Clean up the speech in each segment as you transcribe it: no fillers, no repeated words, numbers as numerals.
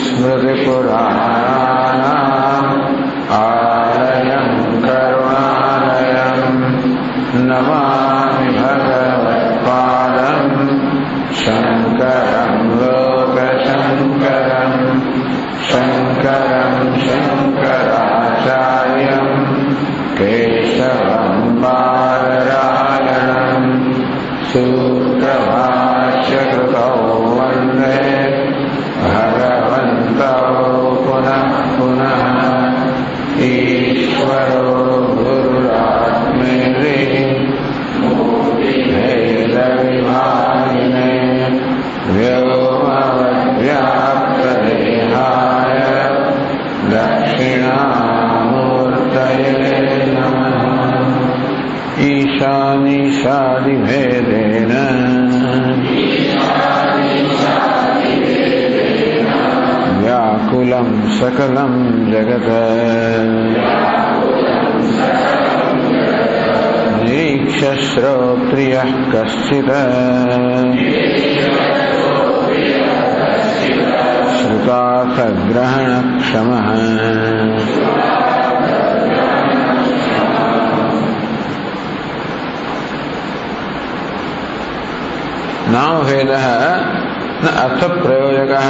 स्मृतिपुराणानाम् आलयं करुणालयं नमामि भगवत्पादं शङ्करं लोकशङ्करं शङ्करं शङ्कराचार्यं केशवं बादरायणं सूत्रभाष्यकृतौ वन्दे भगवन्तौ पुनः पुनः ईश्वरो गुरुरात्मेति भेदविभागिने व्योमवद्व्याप्तदेहाय दक्षिणामूर्तये नमः। ईशानीशादिभेदेन व्याकुलं सकलं जगत् निरीक्ष्य श्रोत्रियः कश्चित् श्रुतार्थग्रहणक्षमः। नामभेदः न અર્થપ્રયોજકः।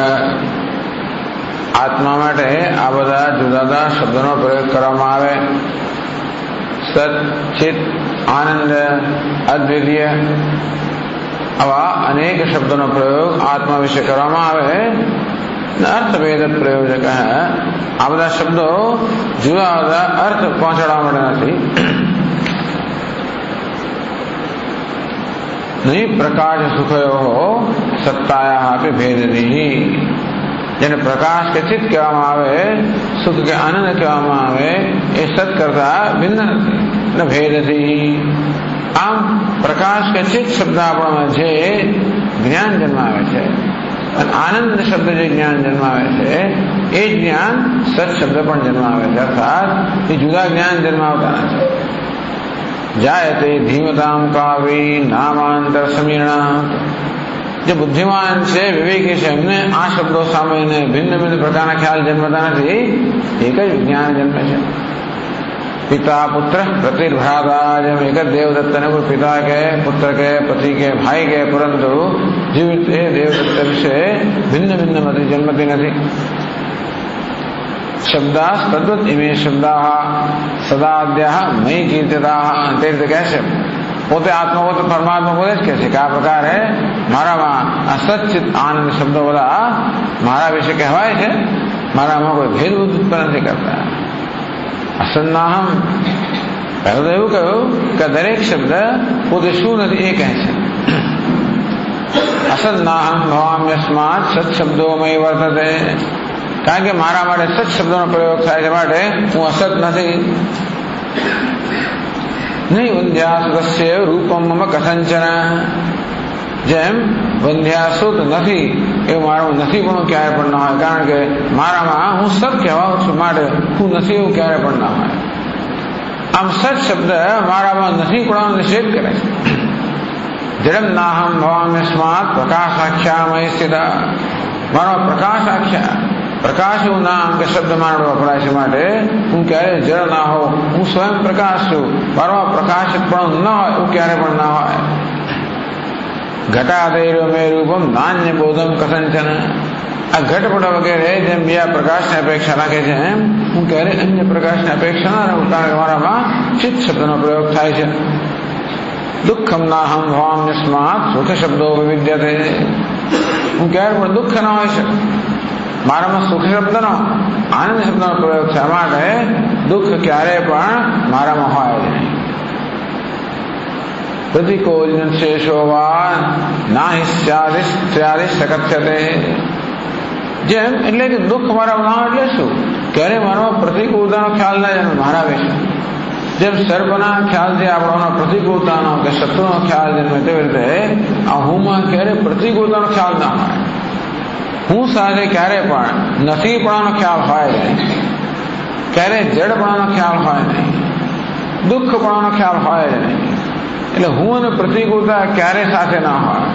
આત્મા માટે આ બધા જુદા જુદા શબ્દોનો પ્રયોગ કરવામાં આવે. સત, ચિત, આનંદ, અદ્વિતીય આવા અનેક શબ્દોનો પ્રયોગ આત્મા વિશે કરવામાં આવે. અર્થભેદ પ્રયોજક આ બધા શબ્દો જુદા જુદા અર્થ પહોંચાડવા માટે નથી. નહીં પ્રકાશ સુખયો સત્તાયા આપે ભેદની. જેને પ્રકાશ કે ચિત્ત કહેવામાં આવે, સુખ કે આનંદ કહેવામાં આવે, એ સત કરતા ભિન્ન નથી. ભેદથી આમ પ્રકાશ કે ચિત્ત શબ્દ આપણામાં જે જ્ઞાન જન્માવે છે અને આનંદ શબ્દ જે જ્ઞાન જન્માવે છે એ જ્ઞાન સત શબ્દ પણ જન્માવે છે. અર્થાત એ જુદા જ્ઞાન જન્માવતા નથી. જાયતે ધીમતામ કાવી નામાંતર સમીરણા. જે બુદ્ધિમાન છે, વિવેકી છે, એમને આ શબ્દો સામે ભિન્ન ભિન્ન પ્રકારના ખ્યાલ જન્મતા નથી. એક જ જ્ઞાન જન્મે છે. પિતા પુત્ર પ્રતિર્ભ્રાતા. જેમ એક જ દેવદત્તને કોઈ પિતા કે પુત્ર કે પતિ કે ભાઈ કે, પરંતુ જીવિત એ દેવદત્ત વિશે ભિન્ન ભિન્ન મતિ જન્મતી નથી. શબ્દાસ તદ્વત ઇમે શબ્દાહ સદાદ્યાહ મયી કીર્તિતાહ. તે રીતે કહે છે પોતે આત્મા પોતે પરમાત્મા પોતે જ કહે છે કે આ પ્રકારે મારામાં આ સચ્ચિત આનંદ શબ્દો બધા મારા વિશે કહેવાય છે. મારામાં કોઈ ભેદબુદ્ધ ઉત્પન્ન નથી કરતા. અસન્નાહમ પહેલું તો એવું કહ્યું કે દરેક શબ્દ પોતે શું નથી એ કહે છે. અસન્નાહમ ભવામ્યસ્માત સત શબ્દોમય વર્તતે. કારણ કે મારા માટે સત શબ્દોનો પ્રયોગ થાય છે માટે હું અસત નથી. નહીં વંધ્યાસુતસ્ય રૂપમ મમ કથંચન. જેમ વંધ્યાસુત નથી એવું મારું નથી પણ ક્યારે પણ ના હોય. કારણ કે મારામાં હું સત કહેવાઉં છું માટે હું નથી એવું ક્યારે પણ ના હોય. આમ સત શબ્દ મારામાં નથી પણ નિષેધ કરે છે. જડમ નાહમ ભવામ્યસ્માત પ્રકાશાખ્યામય સ્થિતા. મારો પ્રકાશાખ્યા પ્રકાશ એવું નામ કે શબ્દ મારો વપરાય છે માટે હું ક્યારે જળ ના હોઉં. હું સ્વયં પ્રકાશ છું. મારો પ્રકાશિત પણ ન હોય એવું ક્યારે પણ ના હોય. ઘટાદૈર મે રૂપમ નાન્ય બોધમ કથંચન. આ ઘટપટ વગેરે જેમ બીજા પ્રકાશની અપેક્ષા રાખે છે એમ હું ક્યારે અન્ય પ્રકાશની અપેક્ષા ના રાખું. કારણ કે મારામાં ચિત્ત શબ્દનો પ્રયોગ થાય છે. દુઃખમ નાહમ ભવામ્યસ્માત સુખ શબ્દો વિવિધ્યતે. હું ક્યારે પણ દુઃખ ન હોય શકે. મારામાં સુખ શબ્દનો આનંદ શબ્દનો પ્રયોગ છે માટે દુઃખ ક્યારે પણ મારામાં હોય જ નહીં. પ્રતિકોલ શેષો વા નાહિ શકથ્યતે. જેમ એટલે કે દુઃખ મારામાં ના એટલે શું? ક્યારે મારામાં પ્રતિકૂળતાનો ખ્યાલ ના જન્મે મારા વિશે. જેમ સર્પના ખ્યાલથી આપણો પ્રતિકૂળતાનો કે શત્રુનો ખ્યાલ જન્મે તેવી રીતે આ હુંમાં ક્યારે પ્રતિકૂળતાનો ખ્યાલ ના હોય. હું સાથે ક્યારે પણ નથીપણાનો ખ્યાલ હોય નહીં. ક્યારે જડપણાનો ખ્યાલ હોય નહીં. દુઃખપણાનો ખ્યાલ હોય જ નહીં. એટલે હું અને પ્રતિકૂળતા ક્યારે સાથે ના હોય.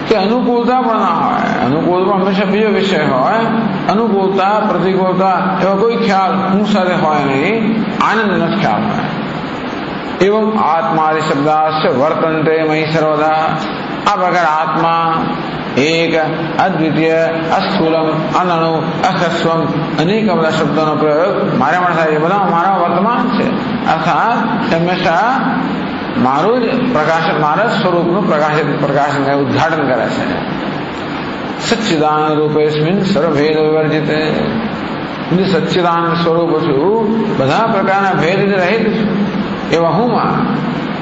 કે અનુકૂળતા પણ ના હોય. અનુકૂળ પણ હંમેશા બીજો વિષય હોય. અનુકૂળતા પ્રતિકૂળતા એવા કોઈ ખ્યાલ હું સાથે હોય નહીં, આનંદનો જ ખ્યાલ હોય. એવમ આત્માદિ શબ્દાશ્ચ વર્તન્તે મયી સર્વદા. આ પ્રકાર આત્મા એક, અદ્વિતીય, અસ્થૂલમ, અનણુ, અહસ્વમ અનેક બધા શબ્દોનો પ્રયોગ મારે પણ થાય. એ બધા મારા વર્તમાન છે. અર્થાત હંમેશા મારું જ પ્રકાશન, મારા સ્વરૂપનું પ્રકાશન ઉદ્ઘાટન કરે છે. સચ્ચિદાનંદ રૂપેસ્મિન સર્વભેદ વિવર્જિત. સચ્ચિદાનંદ સ્વરૂપ છું, બધા પ્રકારના ભેદ રહિત છું એવા હુંમાં.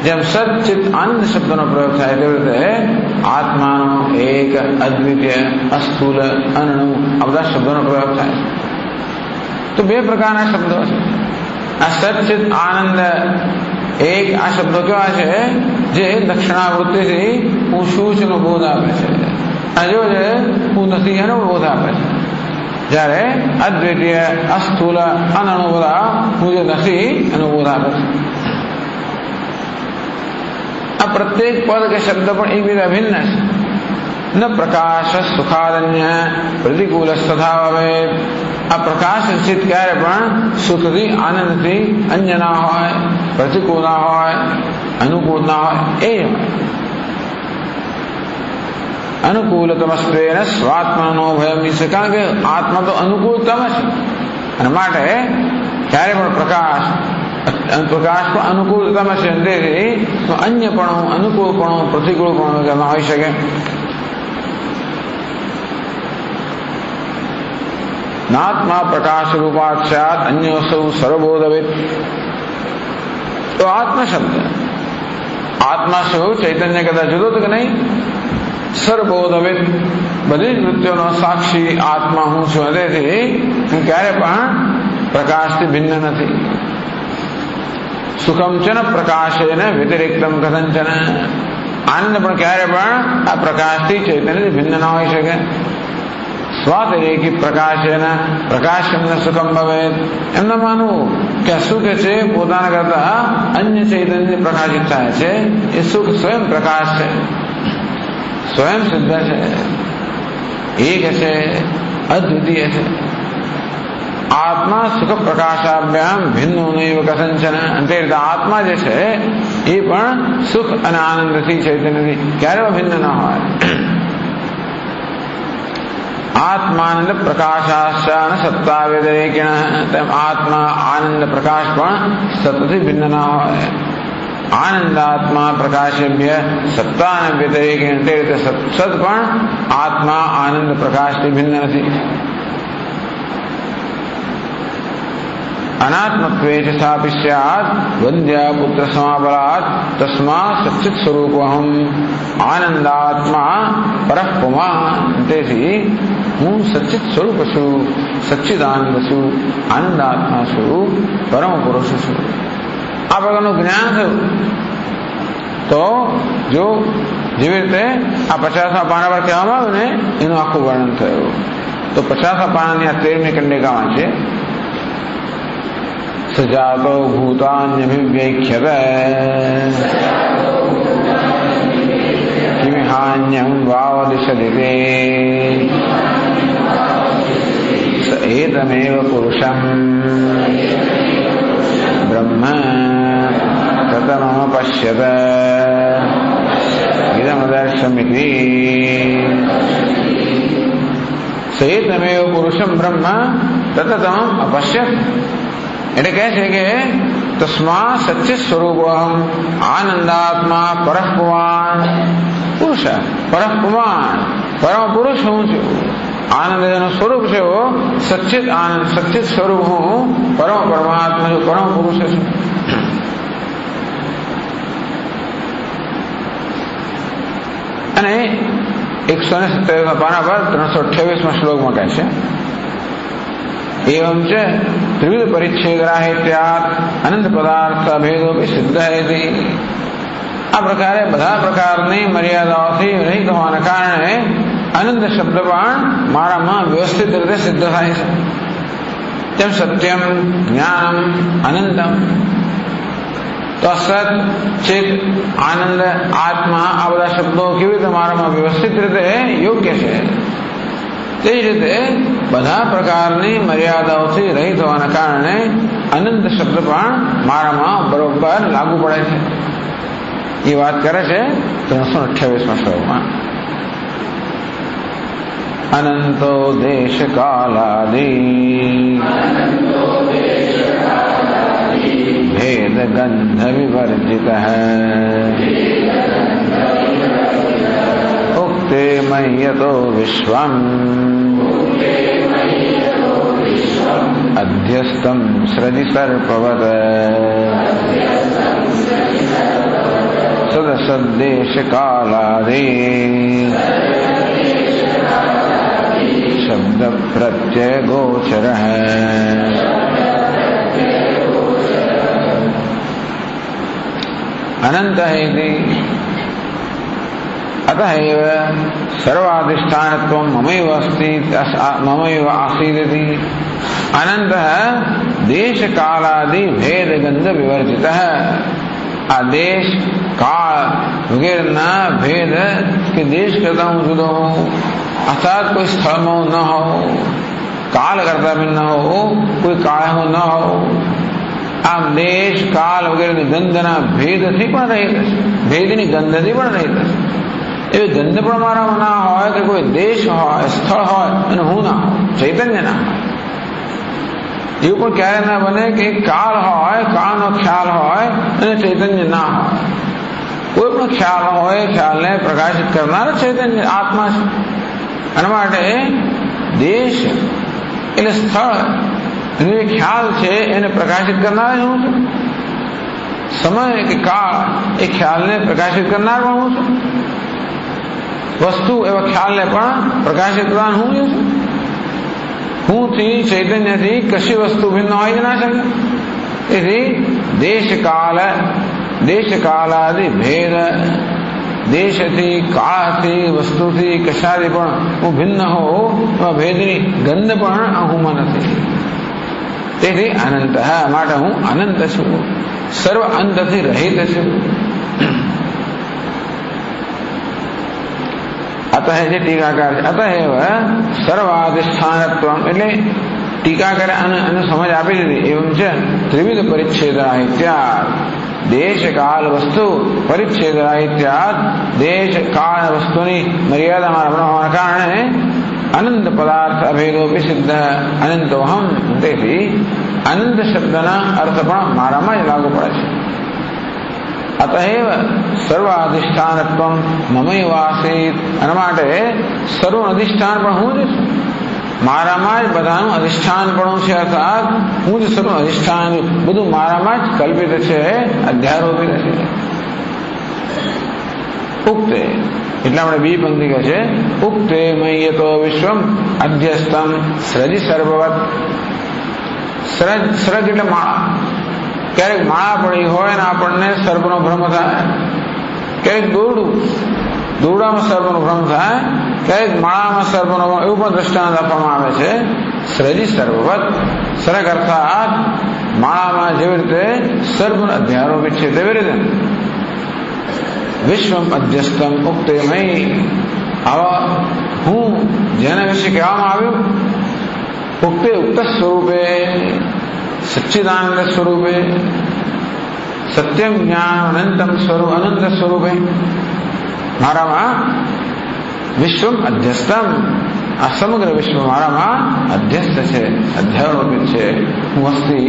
જેમ સચ્ચિત આનંદ શબ્દનો પ્રયોગ થાય તેવી રીતે આત્માનો એક, અદ્વિતીય, અસ્થૂલ, અનણુ આ બધા શબ્દોનો પ્રયોગ થાય. તો બે પ્રકારના શબ્દો છે. આ સચ્ચિત આનંદ એક, આ શબ્દો કેવા છે? જે દક્ષિણાવૃત્તિથી હું શું છું એનો બોધ આપે છે. આ જો છે હું નથી એનો બોધ આપે છે. જ્યારે અદ્વિતીય, અસ્થૂલ, અનણુ બધા હું જે નથી એનો બોધ આપે છે. આ પ્રત્યેક પદ કે શબ્દ પણ એકબીજા ભિન્ન છે. ન પ્રકાશ સુખાદન્ય પ્રતિકૂલ તથા હવે. આ પ્રકાશ ચિત્ત ક્યારે પણ સુખથી, આનંદથી અન્ય ના હોય, પ્રતિકૂળ ના હોય, અનુકૂળ ના હોય. એ અનુકૂલતમસ્ત્વેન સ્વાત્માનો ભયમ. કારણ કે આત્મા તો અનુકૂળતમ છે અને માટે ક્યારે પણ પ્રકાશ પણ અનુકૂળતમ છે. તેથી અન્યપણું, અનુકૂળપણું, પ્રતિકૂળપણું ન હોઈ શકે. નાત્મા પ્રકાશ રૂપાત સ્યાત અન્ય સૌ સર્વબોધવિત. તો આત્મા શબ્દ, આત્મા શું ચૈતન્ય કદાચ જુદો તો કે નહીં? સર્વબોધવિત, બધી જ વૃત્તિઓનો સાક્ષી આત્મા હું છું. તેથી ક્યારે પણ પ્રકાશથી ભિન્ન નથી. સુખમ છે ને પ્રકાશેન વ્યતિરિક્તમ કથંચન. આનંદ પણ ક્યારે પણ આ પ્રકાશથી, ચૈતન્યથી ભિન્ન ના હોઈ શકે. સ્વાતરેકી પ્રકાશેન પ્રકાશમ સુખમ ભવેત. એમને માનવું કે સુખ છે પોતાના કરતા અન્ય ચૈતન્ય પ્રકાશિત થાય છે. એ સુખ સ્વયં પ્રકાશ છે, સ્વયં સિદ્ધ છે, એક છે, અદ્વિતીય છે. આત્મા સુખ પ્રકાશાભ્યામ ભિન્નો નૈવ કથંચન. તે રીતે આત્મા જે છે એ પણ સુખ અને આનંદથી, ચૈતન્યથી ક્યારે ભિન્ન ના હોય. આત્માનંદ પ્રકાશાશ્ચાન સત્તા વ્યતિરેકિણ. તેમ આત્મા, આનંદ, પ્રકાશ પણ સતથી ભિન્ન ના હોય. આનંદાત્મા પ્રકાશેભ્ય સત્તા વ્યતિરેકિણ. તે રીતે સત પણ આત્મા, આનંદ, પ્રકાશથી ભિન્ન નથી. અનાત્મત્વે ચ સ્થાપિ સ્યાત વંદ્યા પુત્ર સમાબલાત તસ્મા સચ્ચિત સ્વરૂપહમ આનંદાત્મા પરઃ પુમાન. તેથી હું સચ્ચિત સ્વરૂપ છું, સચ્ચિદાનંદ છું, આનંદાત્મા છું, પરમ પુરુષ છું. આ પ્રકારનું જ્ઞાન થયું તો જો જેવી રીતે આ 50મા પાના પર કહેવામાં આવ્યું ને એનું આખું વર્ણન થયું. તો 50મા પાનાની આ 13મી કંડિકામાં છે સજાતો ભૂતાન્યભિવ્યખ્યત કિમિહાન્યં વાવદિશદિતે સ એતમેવ પુરુષં બ્રહ્મ તતમપશ્યત ઇદમદર્શમિતિ. સ એતમેવ પુરુષં બ્રહ્મ તતમ અપશ્યત. એટલે કહે છે કે તસ્મા સચ્ચિત સ્વરૂપમ આનંદાત્મા પરઃપુમાન પુરુષ. પરઃપુમાન, પરમ પુરુષ હું છું. આનંદ એનું સ્વરૂપ છે. સચ્ચિત આનંદ, સચ્ચિત સ્વરૂપ હું પરમ પરમાત્મા છું, પરમ પુરુષ છું. અને 127 પાના પર 328 શ્લોકમાં કહે છે એવં ચ ત્રિવિધ પરિચ્છેદ રાહિત્યાત અનંત પદાર્થ ભેદોપી સિદ્ધ હેતિ. આ પ્રકારે બધા પ્રકારની મર્યાદાઓથી રહિત હોવાના કારણે અનંત શબ્દ પણ મારામાં વ્યવસ્થિત રીતે સિદ્ધ થાય છે. તેમ સત્યમ, જ્ઞાનમ, અનંતમ તો સત, ચિત, આનંદ, આત્મા આ બધા શબ્દો કેવી રીતે મારામાં વ્યવસ્થિત રીતે યોગ્ય છે. તે જ રીતે બધા પ્રકારની મર્યાદાઓથી રહિત હોવાના કારણે અનંત શબ્દ પણ મારામાં બરોબર લાગુ પડે છે. એ વાત કરે છે 328મા શ્લોકમાં. અનંતો દેશ કાલાદિ ભેદ ગંધ વિવર્જિત ઉક્તે મય્યતો વિશ્વમ અધ્યસ્તમ સૃજિ સર્પવત સદસદ્દેશ કાલાદિ શબ્દ પ્રત્યય ગોચર અનંત અતએવ સર્વાધિષ્ઠાનત્વં મમૈવ અસ્તિ મમૈવ આસીદિતિ. અનંત દેશ કાલાદિ ભેદ ગંધ વિવર્જિત. આ દેશ કાળ વગેરેના ભેદ કે દેશ કરતા હું જુદો હોઉં, અર્થાત કોઈ સ્થળમાં ન હોઉં, કાળ કરતા ભિન્ન હોઉં, કોઈ કાળ ન હોઉં. આમ દેશ કાળ વગેરેની ગંધના ભેદથી પણ રહી થશે, ભેદની ગંધથી પણ રહી થશે. એવી ગંધ પણ મારામાં ના હોય કે કોઈ દેશ હોય, સ્થળ હોય અને હું ના હોય, ચૈતન્ય ના હોય. એવું પણ ક્યારે ના બને કે કાળ હોય, કાળનો ખ્યાલ હોય અને ચૈતન્ય ના હોય. કોઈ પણ ખ્યાલ હોય, ખ્યાલને પ્રકાશિત કરનાર ચૈતન્ય આત્મા છે. એના માટે દેશ એટલે સ્થળ જે ખ્યાલ છે એને પ્રકાશિત કરનાર હું છું. સમય કે કાળ એ ખ્યાલને પ્રકાશિત કરનાર પણ હું છું. વસ્તુ એવા ખ્યાલને પણ પ્રકાશિત કરનાર હું છું. હુંથી ચૈતન્યથી કશી વસ્તુ ભિન્ન હોય જ ના શકે. તેથી દેશ કાલાદિ ભેદ, દેશથી કાળથી વસ્તુથી કશાથી પણ હું ભિન્ન હોઉં, એવા ભેદની ગંધ પણ હુંમાં નથી. તેથી અનંત માટે હું અનંત છું, સર્વ અંતથી રહિત છું. અતઃ જે ટીકાકાર છે અતએવ સર્વાધિષ્ઠાનત્વ એટલે ટીકાકારે અને સમજ આપી દીધી. એવમ છે ત્રિવિધ પરિચ્છેદ રાહિત્યાદ દેશ કાળ વસ્તુ પરિચ્છેદ રાહિત્યાદ દેશ કાળ વસ્તુની મર્યાદામાં હોવાના કારણે અનંત પદાર્થ અભેદોપી સિદ્ધ અનંતોહમ. તેથી અનંત શબ્દના અર્થ પણ મારામાં જ લાગુ પડે છે. અતએવ સર્વાધિષ્ઠાનત્વ મમૈવ આસીત. એના માટે સર્વનું અધિષ્ઠાન પણ હું જ છું. મારામાં જ બધાનું અધિષ્ઠાન પણ છે, અર્થાત હું જ સર્વનું અધિષ્ઠાન, બધું મારામાં જ કલ્પિત છે, અધ્યારોપિત છે. ઉક્તે એટલે આપણે બી પંક્તિ કહે છે ઉક્તે મય્યતો વિશ્વમ અધ્યસ્તમ સૃજિ સર્વવત. સૃજ એટલે માળા. ક્યારેક માળા પડી હોય ને આપણને સર્પનો ભ્રમ થાય, ક્યારેક દોરડામાં સર્પનો ભ્રમ થાય, ક્યારેક માળામાં સર્પનો ભ્રમ, એવું પણ દ્રષ્ટાંત આપવામાં આવે છે. સૃજિ સર્વવત સર્ગ અર્થાત માળામાં જેવી રીતે સર્પનો અધ્યારોપિત છે તેવી રીતે વિશ્વમ અધ્યસ્તમ ઉક્તે મય. આવા હું જેના વિશે કહેવામાં આવ્યું ઉક્તે ઉક્ત સ્વરૂપે સચ્ચિદાનંદ સ્વરૂપે સત્યમ જ્ઞાન અનંતમ સ્વરૂપ અનંત સ્વરૂપે મારામાં વિશ્વમ અધ્યસ્તમ. આ સમગ્ર વિશ્વ મારામાં અધ્યસ્ત છે, અધ્યારોપિત છે. હું અસ્થિ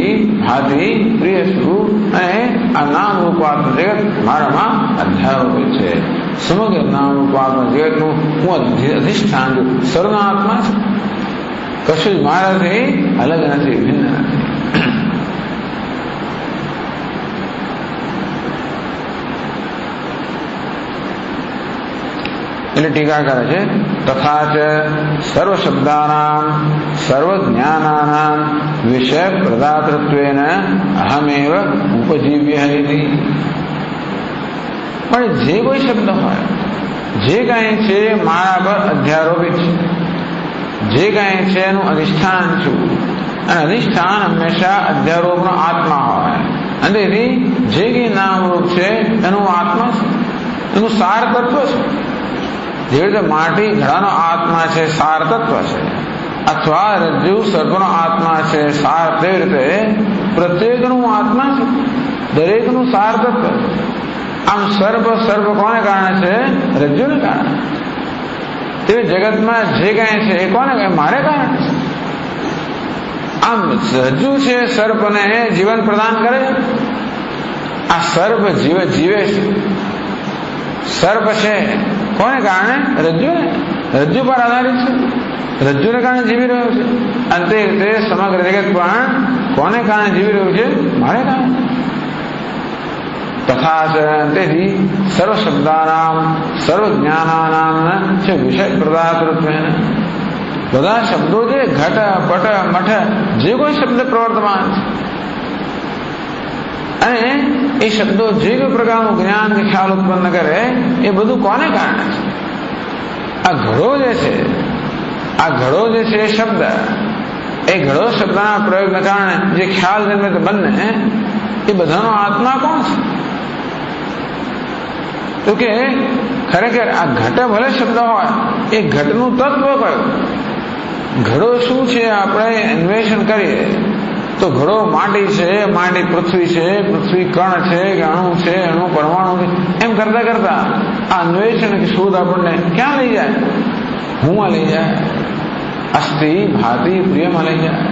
ભાતિ પ્રિય છું અને આ નામ રૂપાત્મ જગત મારામાં અધ્યારોપિત છે. સમગ્ર નામ રૂપાત્મ જગતનું હું અધિષ્ઠાન છું, સર્વનો આત્મા છું. કશું જ મારાથી અલગ નથી, ભિન્ન નથી. એટલે ટીકા કરે છે તથા ચ સર્વ શબ્દાનામ સર્વ જ્ઞાનાનામ વિષય પ્રદાતૃત્વેન અહમેવ ઉપજીવ્ય ઇતિ. પણ જે કોઈ શબ્દ હોય, જે કાંઈ છે મારા પર અધ્યારોપિત છે, જે કાંઈ છે એનું અધિષ્ઠાન છું. અને અધિષ્ઠાન હંમેશા અધ્યારોપનો આત્મા હોય. અને તેથી જે કંઈ નામરૂપ છે એનું આત્મા છે, એનું સાર તત્વ છે. જેવી રીતે માટી ઘડાનો આત્મા છે, સાર તત્વ છે, અથવા રજ્જુ સર્પનો આત્મા છે, સાર, તેવી રીતે પ્રત્યેકનું આત્મા છે, દરેકનું સાર તત્વ. આમ સર્પ કોને કારણે છે? રજ્જુને કારણે. તેવી જગતમાં જે કાંઈ છે એ કોને કાંઈ? મારે કારણે છે. આમ રજ્જુ છે સર્પને જીવન પ્રદાન કરે છે. આ સર્પ જીવે છે. સર્પ છે કોને કારણે? રજ્જુને. રજ્જુ પર આધારિત છે, રજ્જુને કારણે જીવી રહ્યો છે. અને તે રીતે સમગ્ર જગત પણ કોને કારણે જીવી રહ્યું છે? મારે કારણે. તથા તેથી સર્વ શબ્દાનામ સર્વ જ્ઞાનાનામ છે વિષય પ્રદાતૃત્વેન. બધા શબ્દો છે, ઘટ પટ મઠ, જે કોઈ શબ્દ પ્રવર્તમાન છે, અને એ શબ્દો જે કોઈ પ્રકારનું જ્ઞાન કે ખ્યાલ ઉત્પન્ન કરે એ બધું કોને કારણે છે? આ ઘડો જે છે, આ ઘડો જે છે એ શબ્દ, એ ઘડો શબ્દના પ્રયોગને કારણે જે ખ્યાલ જન્મે બંને, એ બધાનો આત્મા કોણ છે? તો કે ખરેખર આ ઘટ ભલે શબ્દ હોય, એ ઘટનું તત્વ કયું? ઘડો શું છે આપણે અન્વેષણ કરીએ તો ઘડો માટી છે, માટી પૃથ્વી છે, પૃથ્વી કણ છે કે અણુ છે, અણુ પરમાણુ છે, એમ કરતા કરતા આ અન્વેષણ કે શોધ આપણને ક્યાં લઈ જાય? હુંમાં લઈ જાય, અસ્થિ ભાતિ પ્રિયમાં લઈ જાય.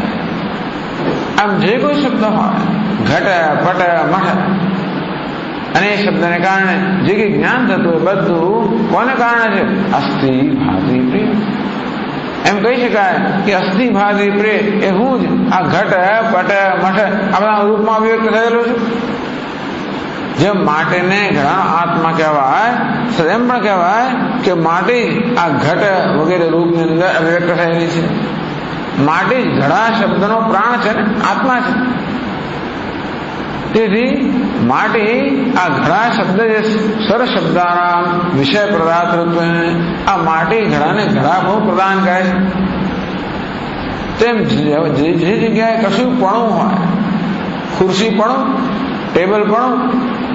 આમ જે કોઈ શબ્દ હોય, ઘટ પટ મઠ, અને એ શબ્દને કારણે જે કંઈ જ્ઞાન થતું હોય બધું કોને કારણે છે? અસ્થિ ભાતિ પ્રિય. એમ કહી શકાય કે અસ્થિ ભાતિ પ્રિય એ હું જ આ ઘટ પટ મઠ આ બધા રૂપમાં અભિવ્યક્ત થયેલું છે. જેમ માટીને ઘડાનો આત્મા કહેવાય, એમ પણ કહેવાય કે માટી આ ઘટ વગેરે રૂપની અંદર અભિવ્યક્ત થયેલી છે. માટી જ ઘડા શબ્દનો પ્રાણ છે ને, આત્મા છે. તેથી માટી આ ઘડા શબ્દ જે સર શબ્દાનામ વિષય પ્રદાતૃત્વ, આ માટી ઘડાને ઘડાપણું પ્રદાન કરે છે. તેમ જે જગ્યાએ કશું પણું હોય, ખુરશી પણું, ટેબલ પણું,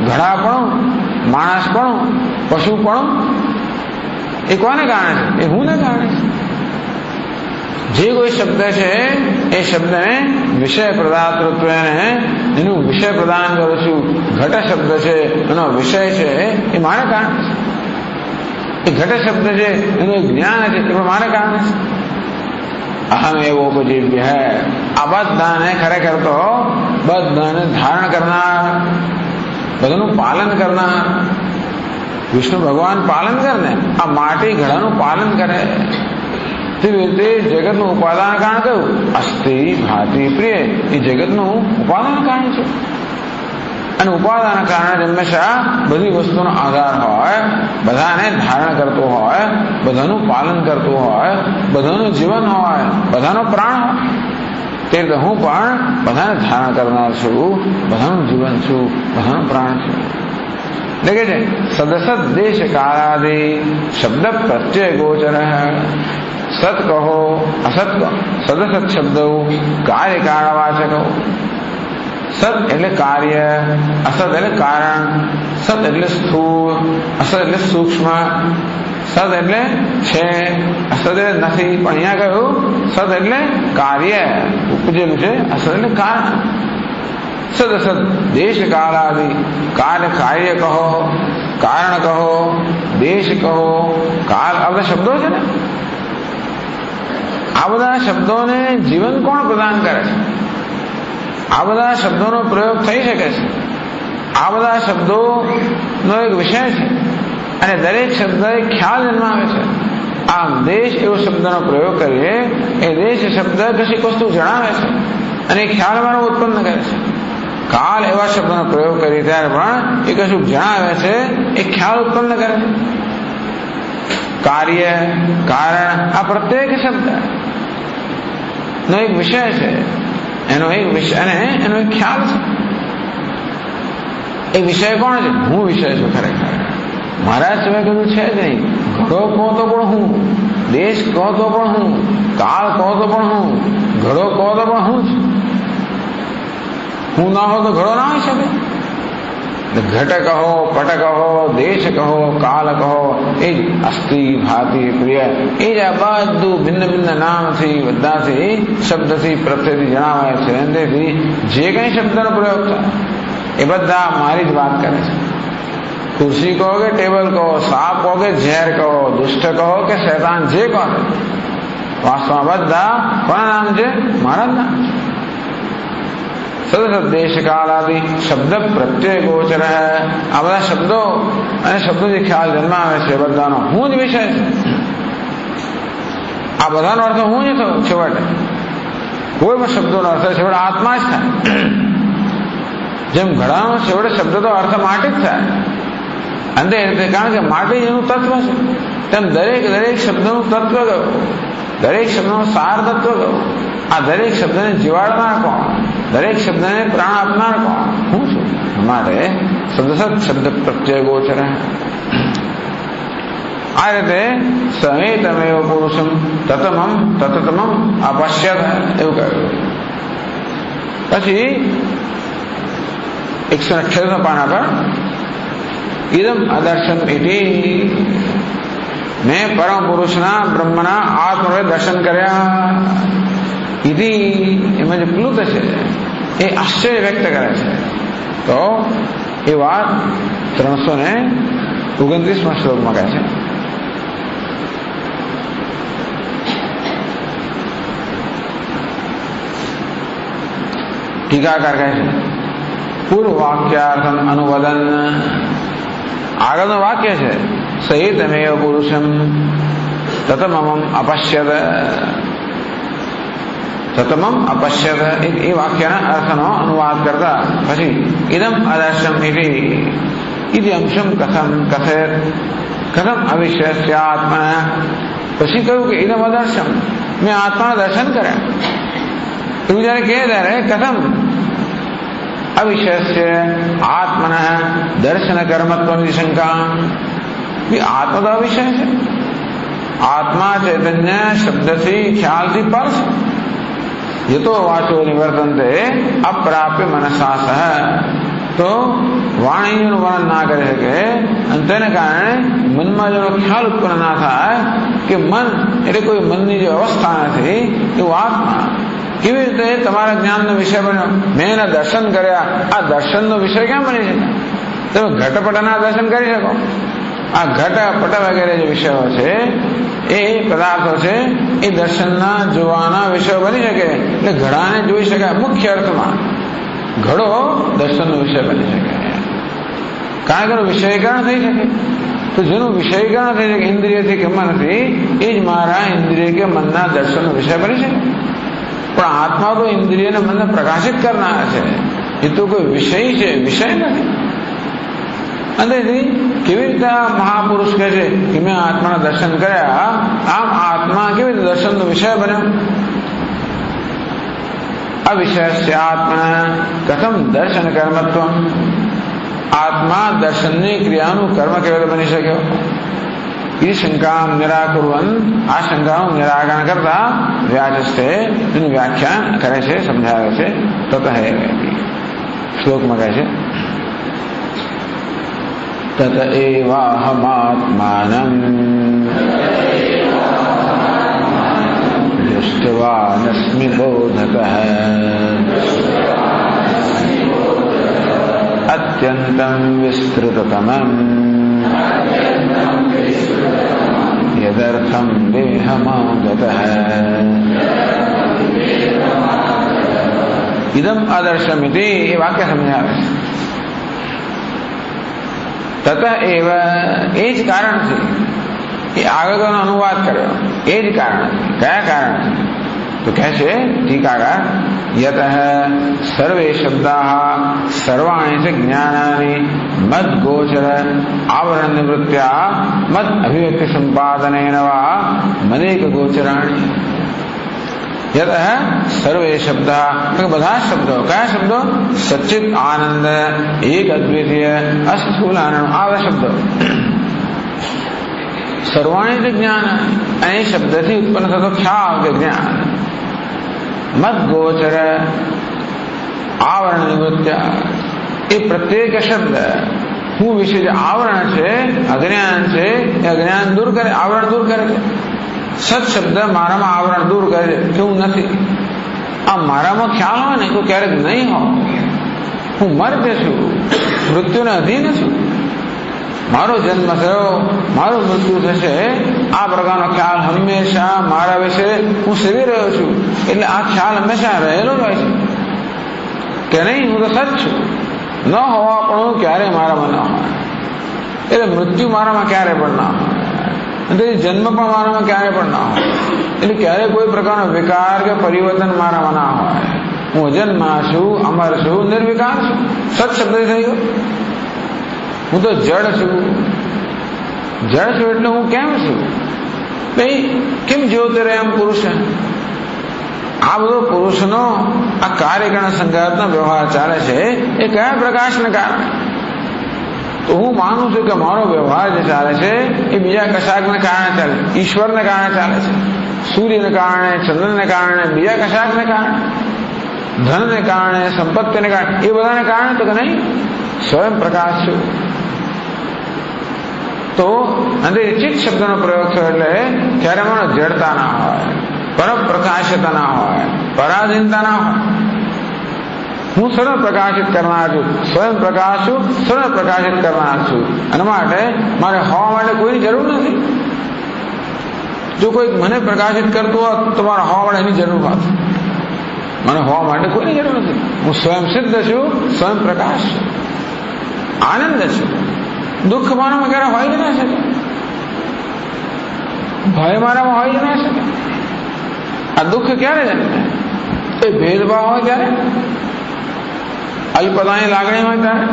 ઘડા પણું, માણસ પણું, પશુ પણું, એ કોને કારણે છે? એ હુંને કારણે છે. જે કોઈ શબ્દ છે એ શબ્દને વિષય પ્રદાતૃત્વ, એનું વિષય પ્રદાન કરું છું. ઘટ શબ્દ છે એનો વિષય છે એ મારે કારણે છે. એ ઘટ શબ્દ છે એનું જ્ઞાન છે એ પણ મારે કારણે છે. અહમ એવો ઉપજીવ્ય હૈ. આ બધાને ખરેખર તો બધાને ધારણ કરનાર, બધાનું પાલન કરનાર વિષ્ણુ ભગવાન પાલન કરે ને, આ માટી ઘડાનું પાલન કરે. તેવી રીતે જગતનું ઉપાદાન કારણ કયું? અસ્થિ ભાતિ પ્રિય. એ જગતનું ઉપાદાન કારણ છે. અને ઉપાદાન કારણે હંમેશા બધી વસ્તુનો આધાર હોય, બધાને ધારણ કરતો હોય, બધાનું પાલન કરતું હોય, બધાનું જીવન હોય, બધાનો પ્રાણ હોય. તે રીતે હું પણ બધાને ધારણ કરનાર છું, બધાનું જીવન છું, બધાનો પ્રાણ છું. દેખે છે સદસદ દેશ કાળાદિ શબ્દ પ્રત્યય ગોચર. સત કહો અસત કહો, સદસત શબ્દ કાર્ય કારણવાચક. સત એટલે કાર્ય, અસત એટલે કારણ, સત એટલે સ્થૂળ, અસત એટલે સૂક્ષ્મ, સત એટલે છે, અસત એટલે નથી. પણ અહીંયા કહ્યું સત એટલે કાર્ય ઉપજેલું છે, અસત એટલે કારણ. સદસત દેશ કાળાદિ, કાર્ય કહો, કારણ કહો, દેશ કહો, કાળ, આ બધા શબ્દો છે ને. આ બધા શબ્દોને જીવન કોણ પ્રદાન કરે છે? આ બધા શબ્દોનો પ્રયોગ થઈ શકે છે. આ બધા શબ્દોનો એક વિષય છે, અને દરેક શબ્દ એક ખ્યાલ જન્માવે છે. આમ દેશ એવો શબ્દનો પ્રયોગ કરીએ, એ દેશ શબ્દ કશીક વસ્તુ જણાવે છે અને એ ખ્યાલ મારો ઉત્પન્ન કરે છે. કાલ એવા શબ્દનો પ્રયોગ કરીએ ત્યારે પણ એ કશું જણાવે છે, એ ખ્યાલ ઉત્પન્ન કરે છે. કાર્ય, કારણ, આ પ્રત્યેક શબ્દ નો એક વિષય છે, એનો એક વિષય અને એનો એક ખ્યાલ છે. એ વિષય કોણ છે? હું વિષય છું. ખરેખર મારા સિવાય કશું છે જ નહીં. ઘડો કહો તો પણ હું, દેશ કહો તો પણ હું, કાળ કહો તો પણ હું, ઘડો કહો તો પણ હું જ. હું ના હો તો ઘડો ના હોઈ શકે. ઘટ કહો, પટ કહો, દેશ કહો, કાલ કહો, એ જ અસ્થિ, ભાતિ, પ્રિય, એ જ આ બધું ભિન્ન ભિન્ન નામથી, બધાથી, શબ્દથી, પ્રત્યયથી જણાવાય છે. તેથી જે કંઈ શબ્દનો પ્રયોગ થાય એ બધા મારી જ વાત કરે છે. कुर्सी कहो કે ટેબલ કહો, સાપ કહો કે ઝેર કહો, દુષ્ટ કહો કે શૈતાન, જે કહો, વાસ્તવમાં બધા કોના નામ છે? મારા નામ છે. સદસદ દેશ કાળ આદિ શબ્દ પ્રત્યય ગોચર. આ બધા શબ્દો અને શબ્દોથી ખ્યાલ જન્માવે છે. બધાનો હું જ વિષય છે. આ બધાનો અર્થ હું જ થયો છેવટે. કોઈ પણ શબ્દોનો અર્થ છેવટે આત્મા જ થાય. જેમ ઘડાનો છેવટે શબ્દ તો અર્થ માટી જ થાય અંતે રીતે, કારણ કે માટી એનું તત્વ છે. તેમ દરેક શબ્દનું તત્વ ગયું, દરેક શબ્દનું સાર તત્વ ગયું. આ દરેક શબ્દને જીવાડનાર કોણ? દરેક શબ્દને પ્રાણ આપનાર કોણ? હું છું. અમારે સદસદ શબ્દ પ્રત્યય ગોચર. આ રીતે સમેતમેવ પુરુષમ તતતમમ અપશ્યત એવું કહ્યું. પછી 178 પાના પર ઇદમ અદર્શન ઇતિ, મેં પરમ પુરુષના બ્રહ્મના આત્મને દર્શન કર્યા. ઇતિ એમાં જે પ્લુત છે એ આશ્ચર્ય વ્યક્ત કરે છે. તો એ વાત 329 શ્લોકમાં કહે છે. ટીકાકાર કહે છે પૂર્વ વાક્યાર્થમ અનુવદન. આગળનું વાક્ય છે સહિતમેવ પુરુષમ તતમમ અપશ્યત. તતમમ અપશ્યત એ વાક્યના અર્થનો અનુવાદ કરતા પછી ઇદમ અદર્શમ ઇતિ અંશમ કથમ કથેત કથમ અવિશ્યસ્ય આત્મા. પછી કહ્યું કે ઇદમ અદર્શમ, મેં આત્માના દર્શન કર્યા. એવું જયારે કહે ત્યારે કથમ અવિષયસ્ય આત્મના દર્શન કર્મત્વની શંકા. આત્મા તો અવિષય છે. આત્મા ચૈતન્ય શબ્દથી ખ્યાલથી પર છે. યતો વાચો નિવર્તન્તે અપ્રાપ્ય મનસા સહ. તો વાણીનું વર્ણન ના કરી શકે અને તેને કારણે મનમાં જેનો ખ્યાલ ઉત્પન્ન ના થાય કે મન એટલે કોઈ મનની જે અવસ્થા નથી, એવું આત્મા કેવી રીતે તમારા જ્ઞાનનો વિષય બન્યો? મેં એના દર્શન કર્યા. આ દર્શનનો વિષય ક્યાં બની છે? તમે ઘટપટના દર્શન કરી શકો. આ ઘટપટ વગેરે જે વિષયો છે એ પદાર્થો છે એ દર્શનના જોવાના વિષયો બની શકે. એટલે ઘડાને જોઈ શકાય. મુખ્ય અર્થમાં ઘડો દર્શનનો વિષય બની શકે, કારણ કે વિષયીકરણ થઈ શકે. તો જેનું વિષયીકરણ થઈ શકે ઇન્દ્રિયથી કે મનથી, એ જ મારા ઇન્દ્રિય કે મનના દર્શનનો વિષય બની શકે. પણ આત્મા તો ઇન્દ્રિય ને મનને પ્રકાશિત કરનાર છે. એ તો કોઈ વિષય છે, વિષય નથી. અને કેવી રીતે મહાપુરુષ કહે છે કે મેં આત્માના દર્શન કર્યા, આમ આત્મા કેવી રીતે દર્શનનો વિષય બન્યો? અવિષયસ્ય આત્મા કથમ દર્શન કર્મત્વ. આત્મા દર્શનની ક્રિયાનું કર્મ કેવી રીતે બની શક્યો? એ શંકા નિરાકુરવન, આ શંકાનું નિરાકરણ કરતા વ્યાચસ્તે એનું વ્યાખ્યાન કરે છે, સમજાવે છે. તત શ્લોકમાં કહે છે તત એવાહમાત્માનં દૃષ્ટવાનસ્મિ બોધતઃ અત્યંતં વિસ્તૃતતમં યદર્થં દેહમાગતઃ. ઇદમ આદર્શમિતિ એ વાક્ય સમજાવે છે. તત એવ એ જ કારણથી, એ આગળનો અનુવાદ કર્યો. એ જ કારણ. કયા કારણથી? તો કહે છે ટીકાકાર યતઃ સર્વે શબ્દાઃ સર્વાણિ ચ જ્ઞાનાનિ મદ ગોચર આવરણ નિવૃત્ત્યા મદ અભિવ્યક્તિ સંપાદનેન વા મદેક ગોચરાણિ. યતઃ સર્વે શબ્દાઃ, બધા શબ્દો. કયા શબ્દો? સચ્ચિત આનંદ, એક અદ્વિતીય, અસ્થૂલ આનંદ, આવા શબ્દો. સર્વાણિ ચ જ્ઞાન, અને એ શબ્દથી ઉત્પન્ન થતો ખ્યાલ કે જ્ઞાન. મદ ગોચર આવરણ નિવૃત્ત્યા, એ પ્રત્યેક શબ્દ હું વિશે જે આવરણ છે, અજ્ઞાન છે, એ અજ્ઞાન દૂર કરે, આવરણ દૂર કરે છે. સત શબ્દ મારામાં આવરણ દૂર કરે છે કે હું નથી. આ મારામાં ખ્યાલ હોય ને તો ક્યારેક નહીં હોય. હું મર્ત્ય છું, મૃત્યુને અધીન છું. મારો જન્મ થયો, મારું મૃત્યુ થશે, આ પ્રકારનો ખ્યાલ હંમેશા મારા વિશે હું સેવી રહ્યો છું. એટલે આ ખ્યાલ હંમેશા રહેલો જ હોય છે કે નહીં, હું તો સત છું. ન હોવા પણ હું ક્યારેય મારામાં ન હોય. એટલે મૃત્યુ મારામાં ક્યારે પણ ના હોય, અને જન્મ પણ મારામાં ક્યારે પણ ના હોય. એટલે ક્યારે કોઈ પ્રકારનો વિકાર કે પરિવર્તન મારામાં ના હોય. હું અજન્મા છું, અમર છું, નિર્વિકાર છું. સત શબ્દ થઈ ગયો. હું તો જડ છું. જડ છું એટલે હું કેમ છું? ભાઈ કેમ જ્યોતિરે એમ પુરુષ? આ બધો પુરુષનો આ કાર્યકરણ સંઘાતનો વ્યવહાર ચાલે છે એ કયા પ્રકાશને કારણે? તો હું માનું છું કે મારો વ્યવહાર જે ચાલે છે એ બીજા કશાકને કારણે ચાલે, ઈશ્વરને કારણે ચાલે છે. સૂર્યને કારણે, ચંદ્રને કારણે, બીજા કશાકને કારણે, ધનને કારણે, સંપત્તિને કારણે, એ બધાને કારણે તો કે નહીં, સ્વયં પ્રકાશ છું. તો અંદર ચિત્ત શબ્દનો પ્રયોગ થયો એટલે ત્યારે મારો જડતા ના હોય, પરપ્રકાશતા ના હોય, પરાધીનતા ના હોય. હું સરળ પ્રકાશિત કરનાર છું, સ્વયં પ્રકાશ છું, સરળ પ્રકાશિત કરનાર છું. અને માટે મારે હોવા માટે કોઈની જરૂર નથી. જો કોઈ મને પ્રકાશિત કરતું હોત તો મારે હોવા માટે એની જરૂર હોત. મને હોવા માટે કોઈની જરૂર નથી. હું સ્વયં સિદ્ધ છું, સ્વયં પ્રકાશ છું, આનંદ છું. દુઃખ મારામાં ક્યારે હોય જ ના શકે, ભય મારામાં હોય જ ના શકે. આ દુઃખ ક્યારે જન્મે? એ ભેદભાવ હોય ત્યારે, અલ્પતાની લાગણી હોય ત્યારે.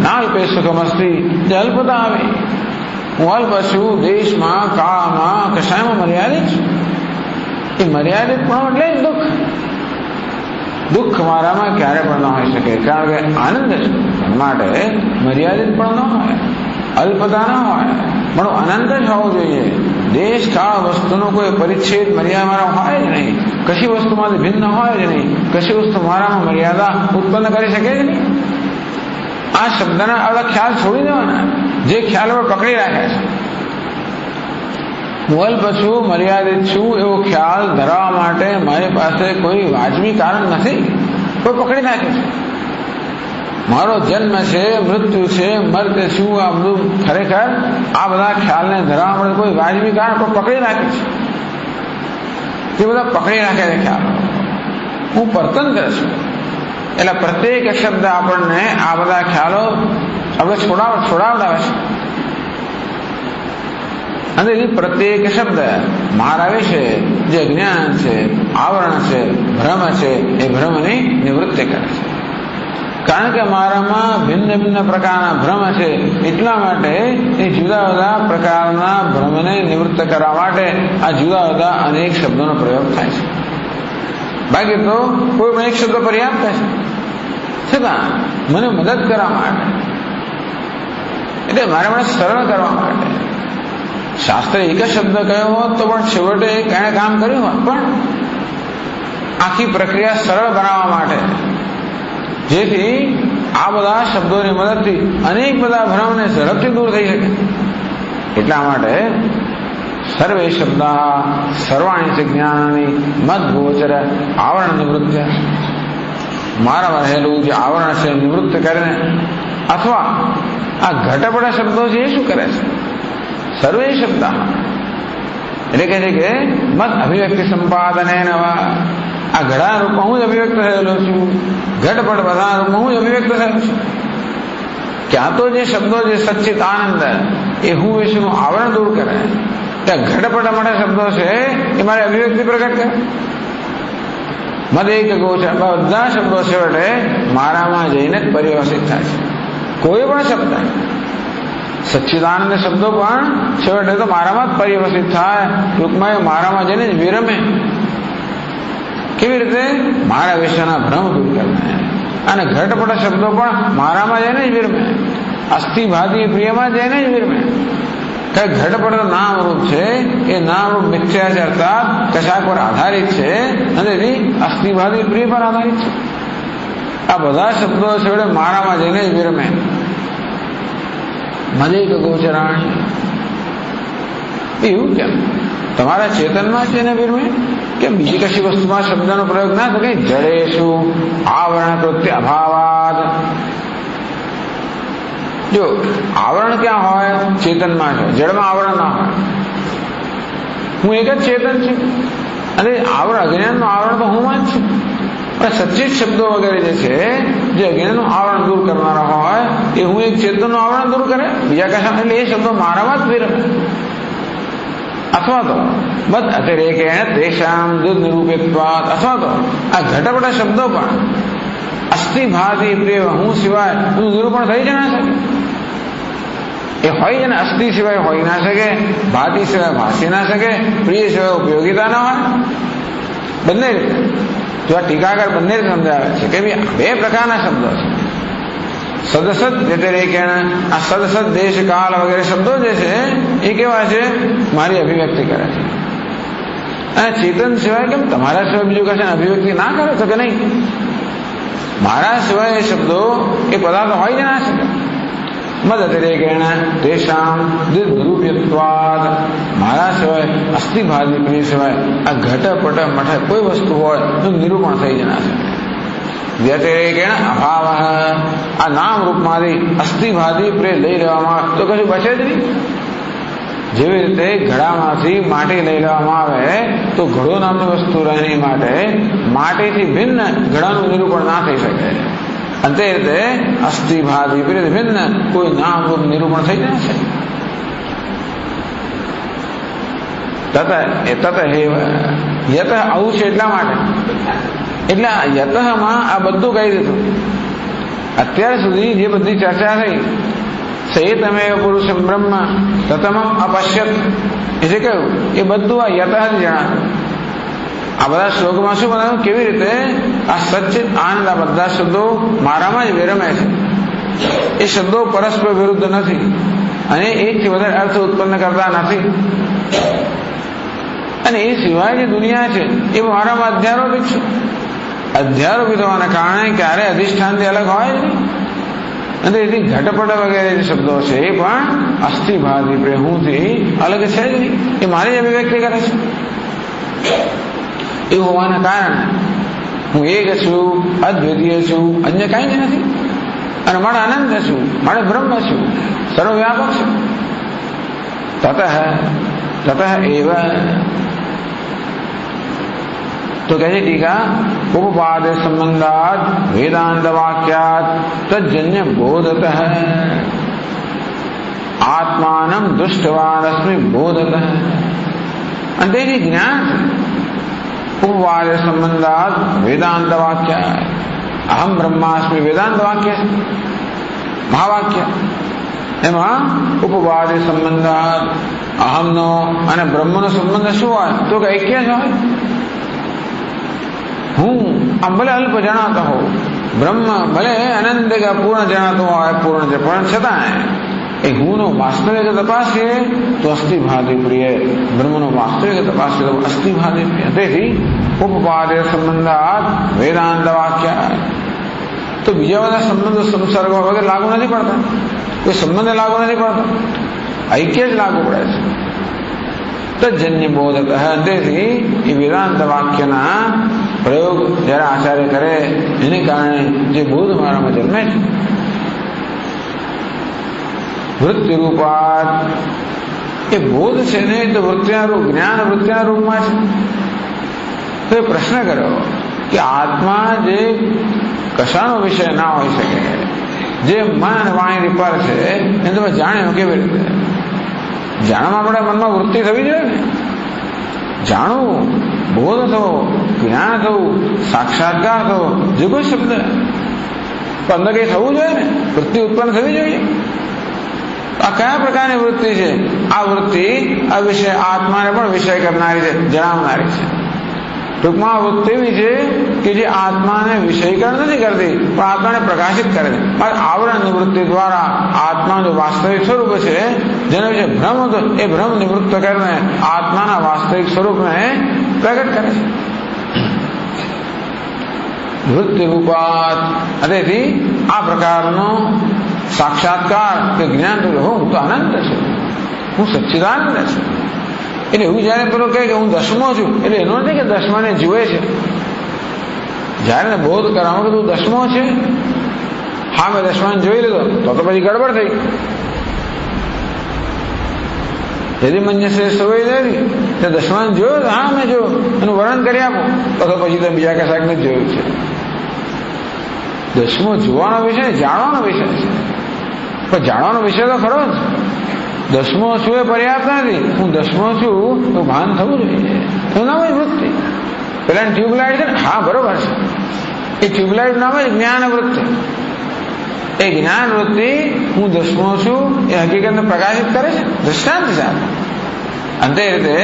નાલ્પે સુખમસ્તી, જે અલ્પતા આવે. હું અલ્પ છું, દેશમાં, કાળમાં, કશાયમાં મર્યાદિત છું. એ મર્યાદિત પણ એટલે જ દુઃખ. દુઃખ મારામાં ક્યારે પણ ન હોઈ શકે, કારણ કે આનંદ છે. માટે મર્યાદિત પણ ન હોય, અલ્પતા ન હોય, પણ અનંત જ હોવું જોઈએ. દેશ કાળ વસ્તુનો કોઈ પરિચ્છેદ મર્યાદા મારા હોય જ નહીં. કશી વસ્તુમાંથી ભિન્ન હોય જ નહીં. કશી વસ્તુ મારામાં મર્યાદા ઉત્પન્ન કરી શકે જ નહીં. આ શબ્દના આવા ખ્યાલ છોડી દેવાના જે ખ્યાલ પર પકડી રાખે છે. હું અલ્પ છું, મર્યાદિત છું એવો ખ્યાલ ધરાવવા માટે મારી પાસે કોઈ વાજબી કારણ નથી. કોઈ પકડી નાખે છે. મારો જન્મ છે, મૃત્યુ છે, મર્ત્ય છું, આ બધું ખરેખર આ બધા ખ્યાલને ધરાવવા માટે કોઈ વાજબી કારણ કોઈ પકડી રાખે છે. તે બધા પકડી રાખે છે ખ્યાલો. હું વર્તન કરે છું. એટલે પ્રત્યેક શબ્દ આપણને આ બધા ખ્યાલો આપણે છોડાવડાવે છે. અને એ પ્રત્યેક શબ્દ મારા વિશે જે જ્ઞાન છે, આવરણ છે, ભ્રમ છે, એ ભ્રમની નિવૃત્તિ કરે છે. કારણ કે મારામાં ભિન્ન ભિન્ન પ્રકારના ભ્રમ છે, એટલા માટે એ જુદા જુદા પ્રકારના ભ્રમને નિવૃત્ત કરવા માટે આ જુદા જુદા અનેક શબ્દોનો પ્રયોગ થાય છે. બાકી તો કોઈ પણ એક શબ્દ પર્યાપ્ત છે. છતાં મને મદદ કરવા માટે, એટલે મારા માટે સરળ કરવા માટે. શાસ્ત્રે એક જ શબ્દ કયો હોત તો પણ છેવટે એને કામ કર્યું હોત, પણ આખી પ્રક્રિયા સરળ બનાવવા માટે, જેથી આ બધા શબ્દોની મદદથી અનેક બધા ભ્રમને ઝડપથી દૂર થઈ શકે. એટલા માટે સર્વે શબ્દા સર્વાણી છે જ્ઞાની મદ ગોચર આવરણ નિવૃત્ત. મારામાં રહેલું જે આવરણ છે નિવૃત્ત કરીને, અથવા આ ઘટપટા શબ્દો છે એ શું કરે છે? સર્વે શબ્દ એટલે કહે છે કે મત અભિવ્યક્તિ સંપાદને નવા. આ ઘડા રૂપમાં હું જ અભિવ્યક્ત થયેલો છું. ઘટપટ બધા રૂપમાં હું જ અભિવ્યક્ત થયેલો છું. ક્યાં તો જે શબ્દો જે સચ્ચિત આનંદ એ હું વિશેનું આવરણ દૂર કરે, ત્યાં ઘટપટ માટે શબ્દો છે એ મારી અભિવ્યક્તિ પ્રગટ કરે. મદ એક ગોચર બધા શબ્દો છેવટે મારામાં જઈને જ પરિવર્તિત થાય છે. કોઈ પણ શબ્દ સચ્ચિદાનંદ શબ્દો પણ છેવટે તો મારામાં જ પરિવર્તિત થાય. ટૂંકમાં એ મારામાં જઈને જ વિરમે. કેવી રીતે? મારા વિશેના ભ્રમ દૂર કરને. અને ઘટપટ શબ્દો પણ મારામાં જઈને જ વિરમે, અસ્થિભાતી પ્રિયમાં જઈને જ વિરમે. કઈ ઘટપટ નામરૂપ છે, એ નામરૂપ મિથ્યા છે, અર્થાત કશાક પર આધારિત છે, અને એની અસ્થિભાતી પ્રિય પર આધારિત છે. આ બધા શબ્દો છે મારામાં જઈને જ વિરમે. મદિક ગોચરાણી, એવું કેમ? તમારા ચેતનમાં છે ને વિરમે? કેમ બીજી કશી વસ્તુમાં શબ્દનો પ્રયોગ ના થાય? જડેશું આવરણ પ્રત્યે અભાવાદ. જો આવરણ ક્યાં હોય? ચેતનમાં છે. જડમાં આવરણ ના હોય. હું એક જ ચેતન છું અને આવરણ અજ્ઞાનનું આવરણ તો હું જ છું. પણ સચિત શબ્દો વગેરે જે છે જે અજ્ઞાનનું આવરણ દૂર કરનારા હોય એ હું એક ચેતનનું આવરણ દૂર કરે બીજા કશા, એટલે એ શબ્દો મારામાં જ વિરમે. અથવા તો બદ અતિરેકેણ તેષામ દુધ નિરૂપિત્વાદ, અથવા તો આ ઘટપટા શબ્દો પણ અસ્થિ ભાતિ પ્રિય હું સિવાય એનું નિરૂપણ થઈ જ ના શકે. એ હોય ને અસ્થિ સિવાય હોઈ ના શકે, ભાતિ સિવાય ભાસી ના શકે, પ્રિય સિવાય ઉપયોગિતા ના હોય. બંને રીતે જો આ ટીકાકાર બંને રીતે સમજાવે છે કે બે પ્રકારના શબ્દો છે. સદસદ વ્યતિરેકેણ, આ સદસદ દેશ કાલ વગેરે શબ્દો જે છે એ કેવા છે? મારી અભિવ્યક્તિ કરે છે. અને ચેતન સિવાય કેમ તમારા સિવાય બીજું કશે અભિવ્યક્તિ ના કરે તો કે નહીં? મારા સિવાય એ શબ્દો એ પદાર્થ હોય જ ના શકે. મદ અતિરેકેણ તેષામ નિરૂપ્યત્વાદ, મારા સિવાય અસ્થિભાદી પ્રિય સિવાય આ ઘટપટ મઠ કોઈ વસ્તુ હોય તો નિરૂપણ થઈ જ ના શકે. વ્યતિરેકેણ અભાવ, આ નામ રૂપમાંથી અસ્થિભાદી પ્રેય લઈ લેવામાં તો કશું બચે જ નહીં. જેવી રીતે ઘડામાંથી માટી લઈ લેવામાં આવે તો ઘડો નામની વસ્તુ રહેની માટે માટીથી ભિન્ન ઘડાનું નિરૂપણ ના થઈ શકે. અને તે રીતે અસ્થિભાદી પ્રેય ભિન્ન કોઈ નામ રૂપ નિરૂપણ થઈ ના શકે. તત હેવ યત આવું છે એટલા માટે. એટલે યતમાં આ બધું કહી દીધું. અત્યાર સુધી જે બધી ચર્ચા થઈ સહિતમેવ પુરુષમ બ્રહ્મ તતમમ અપશ્યત, એટલે કહ્યું એ બધું આ યત જ જણાવ્યું. આ બધા શ્લોકમાં શું બનાવ્યું? કેવી રીતે આ સચ્ચિત આનંદ આ બધા શબ્દો મારામાં જ વિરમે છે. એ શબ્દો પરસ્પર વિરુદ્ધ નથી અને એકથી વધારે અર્થ ઉત્પન્ન કરતા નથી. અને એ સિવાય જે દુનિયા છે એ મારામાં અધ્યારોપિત છે. અધ્યારોપિત હોવાના કારણે ક્યારે અધિષ્ઠાનથી અલગ હોય જ નહીં. અને એથી ઘટપટ વગેરે જે શબ્દો છે એ પણ અસ્થિભાદી પ્રેય હુંથી અલગ છે જ નહીં. એ મારી જ અભિવ્યક્તિ કરે છે. એવું હોવાના કારણે હું એક છું, અદ્વિતીય છું, અન્ય કાંઈ જ નથી. અને મારે અનંત છું, મારે બ્રહ્મ છું, સર્વવ્યાપક છું. તતઃ એવ, તો કહે છે ટીકા, ઉપપાદ સંબંધાત વેદાંત વાક્યાત તજન્ય બોધત આત્માનમ દુષ્ટવાન અસ્મિ બોધત. અને તેથી જ્ઞાન ઉપવાદ સંબંધાત વેદાંત વાક્યાત, અહમ બ્રહ્માસ્મિ વેદાંત વાક્ય મહાવાક્ય. એમાં ઉપવાદ સંબંધાત અહમનો અને બ્રહ્મનો સંબંધ શું હોય? તો કે ઐક્ય જ હોય. હું આમ ભલે અલ્પ જણાતો હોઉં, બ્રહ્મ ભલે અનંત કે પૂર્ણ જણાતો હોય, પૂર્ણ છે, પણ છતાં એ હુંનો વાસ્તવિક તપાસીએ તો અસ્થિભાદી પ્રિય, બ્રહ્મનો વાસ્તવિક તપાસીએ તો અસ્થિભાદી પ્રિય. તેથી ઉપપાદ સંબંધાત વેદાંત વાક્ય. તો બીજા બધા સંબંધો સંસર્ગ વગેરે લાગુ નથી પડતા. કોઈ સંબંધ લાગુ નથી પડતો, ઐક્ય જ લાગુ પડે છે. તજન્ય બોધક. તેથી એ વેદાંત વાક્યના પ્રયોગ જ્યારે આચાર્ય કરે એને કારણે જે બોધ મારામાં જન્મે છે. વૃત્તિ રૂપાત, એ બોધ છે ને તો વૃત્તિના રૂપ, જ્ઞાન વૃત્તિના રૂપમાં છે. તો એ પ્રશ્ન કર્યો કે આત્મા જે કશાનો વિષય ના હોઈ શકે, જે મન અને વાણીની પર છે એને તમે જાણ્યો કેવી રીતે? જાણવા આપણે મનમાં વૃત્તિ થવી જોઈએ ને. જાણવું, બોધ થવો, જ્ઞાન થવું, સાક્ષાત્કાર થવો, જે કોઈ શબ્દ તો અંદર કંઈ થવું જોઈએ ને, વૃત્તિ ઉત્પન્ન થવી જોઈએ. આ કયા પ્રકારની વૃત્તિ છે? આ વૃત્તિ આ વિષય આત્માને પણ વિષય કરનારી છે, જણાવનારી છે. ટૂંકમાં આ વૃત્તિ એવી છે કે જે આત્માને વિષયીકરણ નથી કરતી પણ આત્માને પ્રકાશિત કરે છે. આવરણ નિવૃત્તિ દ્વારા આત્માનું વાસ્તવિક સ્વરૂપ છે જેનો વિશે ભ્રમ હતો એ ભ્રમ નિવૃત્ત કરીને આત્માના વાસ્તવિક સ્વરૂપને પ્રગટ કરે છે. વૃત્તિ રૂપાત. તેથી આ પ્રકારનો સાક્ષાત્કાર કે જ્ઞાન હું તો અનંત છું, હું સચ્ચિદાનંદ છું. એટલે એવું જયારે પેલો કહે કે હું દસમો છું, એટલે એનો નથી કે દસમાને જુએ છે. જયારે બોધ કરાવો કે તું દસમો છે, હા મેં દસમાને જોઈ લીધો, તો પછી ગડબડ થઈ. यदि मन्य से सवय નથી તે દસમાને જોયો, હા મેં જોયું, એનું વર્ણન કરી આપો, તો પછી તમે બીજા કશાક ને જોયું છે. દસમો જોવાનો વિષય જાણવાનો વિષય છે, પણ જાણવાનો વિષય તો ખરો જ. દસમો છું એ પર્યાપ્ત નથી, હું દસમો છું તો ભાન થવું જોઈએ. તો નામ જ વૃત્તિ. પેલા ટ્યુબલાઇટ છે ને, હા બરોબર છે, એ ટ્યુબલાઇટ નામ જ જ્ઞાન વૃત્તિ. એ જ્ઞાન વૃત્તિ હું દસમો છું એ હકીકતને પ્રકાશિત કરે છે દૃષ્ટાંત સાથે. અને તે રીતે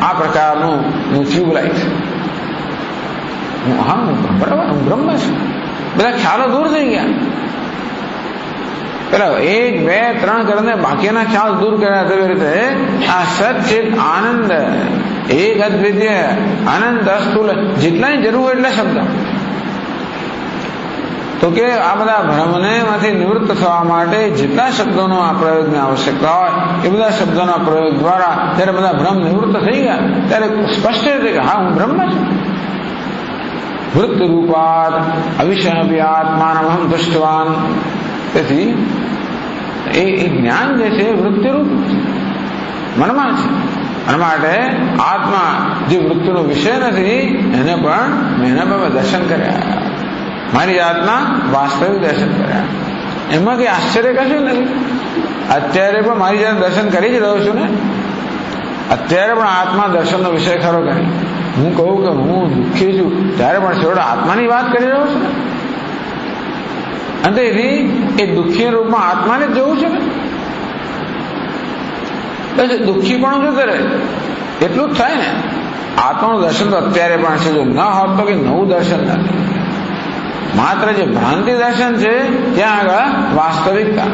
આ પ્રકારનું હું ટ્યુબલાઇટ, હા બરાબર, હું બ્રહ્મ છું. બધા ખ્યાલો દૂર થઈ ગયા. પેલા 1, 2, 3 કરીને બાકીના ખ્યાલ દૂર કર્યા. તેવી રીતે આ સચ્ચિત આનંદ, એક અદ્વિતીય આનંદ અસ્તુલ, જેટલાની જરૂર હોય એટલા શબ્દ. તો કે આ બધા ભ્રમને માંથી નિવૃત્ત થવા માટે જેટલા શબ્દોનો આ પ્રયોગની આવશ્યકતા હોય એ બધા શબ્દોના પ્રયોગ દ્વારા ત્યારે બધા ભ્રમ નિવૃત્ત થઈ ગયા. ત્યારે સ્પષ્ટ રીતે કે હા હું બ્રહ્મ છું. વૃત્તિ રૂપાત અવિષયભી આત્માનમહં દૃષ્ટવાન. તેથી એ જ્ઞાન જે છે વૃત્તિરૂપ મનમાં છે. અને માટે આત્મા જે વૃત્તિનો વિષય નથી એને પણ દર્શન કર્યા. મારી જાતના વાસ્તવિક દર્શન કર્યા. એમાં કઈ આશ્ચર્ય કશું નથી. અત્યારે પણ મારી જાત દર્શન કરી જ રહ્યો છું ને. અત્યારે પણ આત્મા દર્શનનો વિષય ખરો કરી. હું કહું કે હું દુઃખી છું ત્યારે પણ છોડો આત્માની વાત કરી રહ્યો છું ને. અને તેથી એ દુઃખી રૂપમાં આત્માને જ જવું છે ને. બસ દુઃખી પણ જતું રહે એટલું જ થાય ને. આત્માનું દર્શન તો અત્યારે પણ છે. જો ન હોત તો કે નવું દર્શન નથી. માત્ર જે ભ્રાંતિ દર્શન છે ત્યાં આગળ વાસ્તવિકતા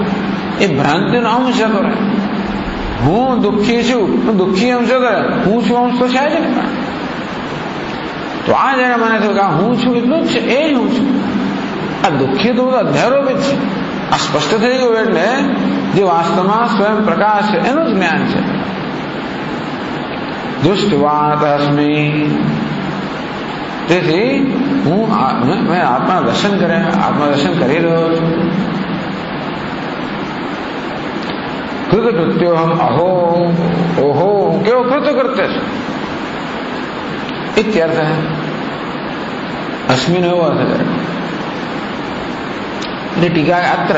એ ભ્રાંતિનો અંશ જતો રહે. હું દુઃખી છું, દુઃખી અંશ જતો રહે, હું છું અંશ તો છે જ ને. તો આ જયારે મને થયું કે હું છું એટલું જ છે, એ જ હું છું. આ દુઃખી તો બધું અધ્યારોપિત છે. આ સ્પષ્ટ થઈ ગયું એટલે જે વાસ્તવમાં સ્વયં પ્રકાશ છે એનું જ જ્ઞાન છે. દુષ્ટવાત અસ્મિ. તેથી મેં આત્મા દર્શન કર્યા, આત્મા દર્શન કરી રહ્યો છું. કૃતકૃત્યોહમ અહો ઓહો, કેવો કૃતકૃત્ય છે ઇત્યર્થ. અસ્મિનો એવો અર્થ કરે. એટલે ટીકા અત્ર